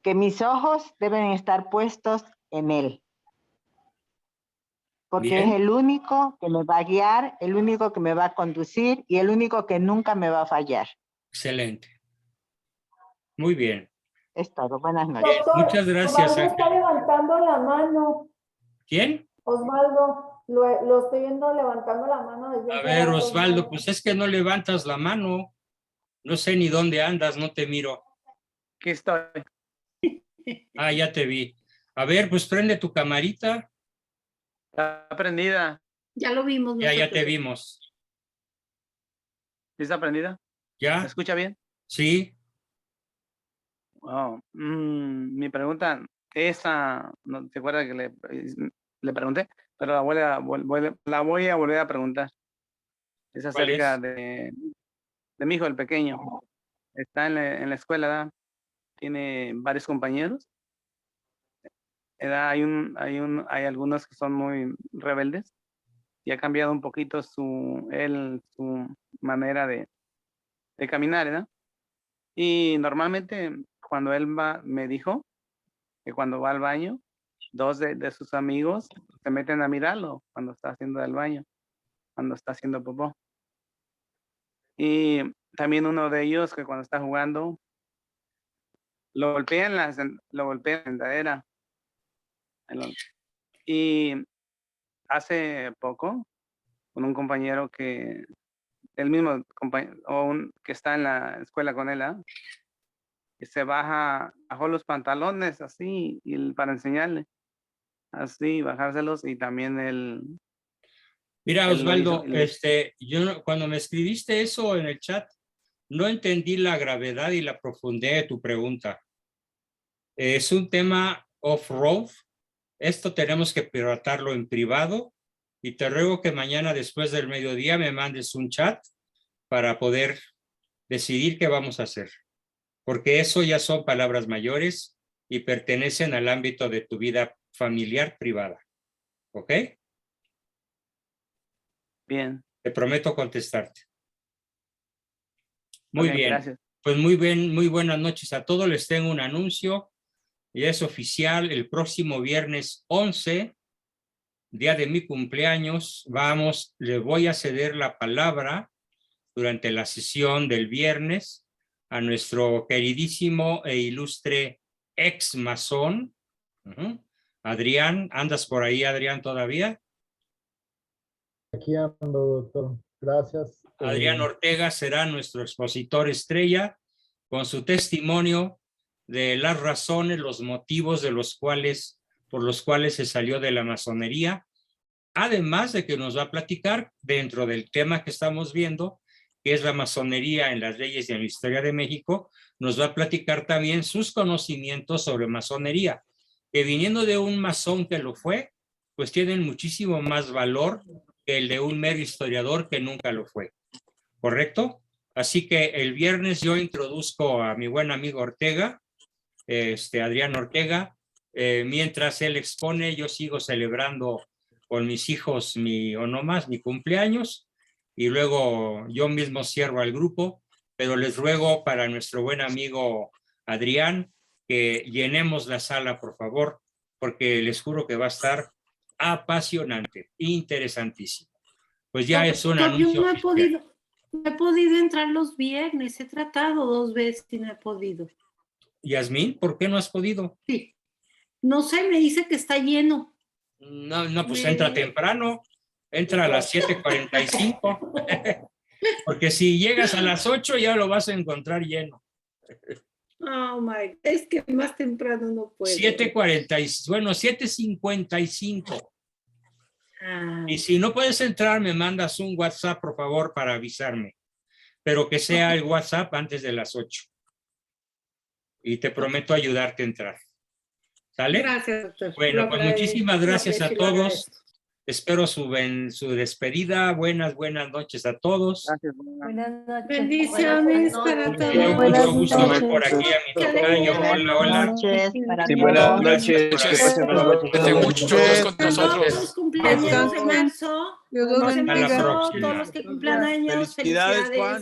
que mis ojos deben estar puestos en Él. Porque Bien. es el único que me va a guiar, el único que me va a conducir y el único que nunca me va a fallar. Excelente. Muy bien. Es todo. Buenas noches. Doctor, Muchas gracias, Osvaldo está Ángel. levantando la mano. ¿Quién? Osvaldo, lo estoy viendo levantando la mano desde A hace ver, rato, Osvaldo, pues es que no levantas la mano. No sé ni dónde andas, no te miro. Aquí estoy. Ah, ya te vi. A ver, pues prende tu camarita. Está prendida. Ya lo vimos. Ya te vimos. ¿Sí está prendida? ¿Ya? ¿Me escucha bien? Sí. Wow. Mi pregunta, no te acuerdas que le pregunté, pero la voy a volver a preguntar. Es ¿Cuál acerca es? de mi hijo, el pequeño. Está en la escuela, ¿verdad? Tiene varios compañeros. Hay algunos que son muy rebeldes y ha cambiado un poquito su manera de caminar, ¿verdad? Y normalmente cuando él me dijo que cuando va al baño, dos de sus amigos se meten a mirarlo cuando está haciendo el baño, cuando está haciendo popó. Y también uno de ellos que cuando está jugando lo golpea en la sentadera. Y hace poco, con un compañero que, el mismo compañero, que está en la escuela con él, que se bajó los pantalones así para enseñarle, así, bajárselos, y también él. Mira, él lo hizo, Osvaldo, cuando me escribiste eso en el chat, no entendí la gravedad y la profundidad de tu pregunta. Es un tema off-road. Esto tenemos que tratarlo en privado y te ruego que mañana después del mediodía me mandes un chat para poder decidir qué vamos a hacer. Porque eso ya son palabras mayores y pertenecen al ámbito de tu vida familiar privada. ¿Ok? Bien. Te prometo contestarte. Muy Ok, bien. gracias. Pues muy bien, muy buenas noches a todos. Les tengo un anuncio. Ya es oficial, el próximo viernes 11, día de mi cumpleaños, les voy a ceder la palabra durante la sesión del viernes a nuestro queridísimo e ilustre ex masón, Adrián. ¿Andas por ahí, Adrián, todavía? Aquí ando, doctor. Gracias. Adrián Ortega será nuestro expositor estrella con su testimonio de las razones, los motivos por los cuales se salió de la masonería, además de que nos va a platicar dentro del tema que estamos viendo, que es la masonería en las leyes y en la historia de México, nos va a platicar también sus conocimientos sobre masonería, que viniendo de un masón que lo fue, pues tienen muchísimo más valor que el de un mero historiador que nunca lo fue. ¿Correcto? Así que el viernes yo introduzco a mi buen amigo Ortega, Adrián Ortega. Mientras él expone, yo sigo celebrando con mis hijos mi cumpleaños, y luego yo mismo cierro al grupo, pero les ruego para nuestro buen amigo Adrián que llenemos la sala, por favor, porque les juro que va a estar apasionante, interesantísimo. Pues ya es un anuncio. Yo no he podido entrar los viernes, he tratado 2 veces y no he podido. Yasmín, ¿por qué no has podido? Sí, no sé, me dice que está lleno. No, pues entra temprano, entra a las 7:45, porque si llegas a las 8 ya lo vas a encontrar lleno. Oh my, es que más temprano no puedo. 7:55. Y si no puedes entrar, me mandas un WhatsApp, por favor, para avisarme, pero que sea el WhatsApp antes de las 8. Y te prometo ayudarte a entrar. ¿Sale? Gracias, doctor. Bueno, pues muchísimas gracias a todos. Espero su despedida. Buenas noches a todos. Gracias. Buenas noches. Bendiciones para todos. Mucho gusto ver por aquí a mi tocayo. Hola, hola. Sí, buenas noches. Tengo muchos con nosotros. Los cumpleaños de marzo. Dios los bendiga. Todos los que cumplan años. Felicidades, Juan.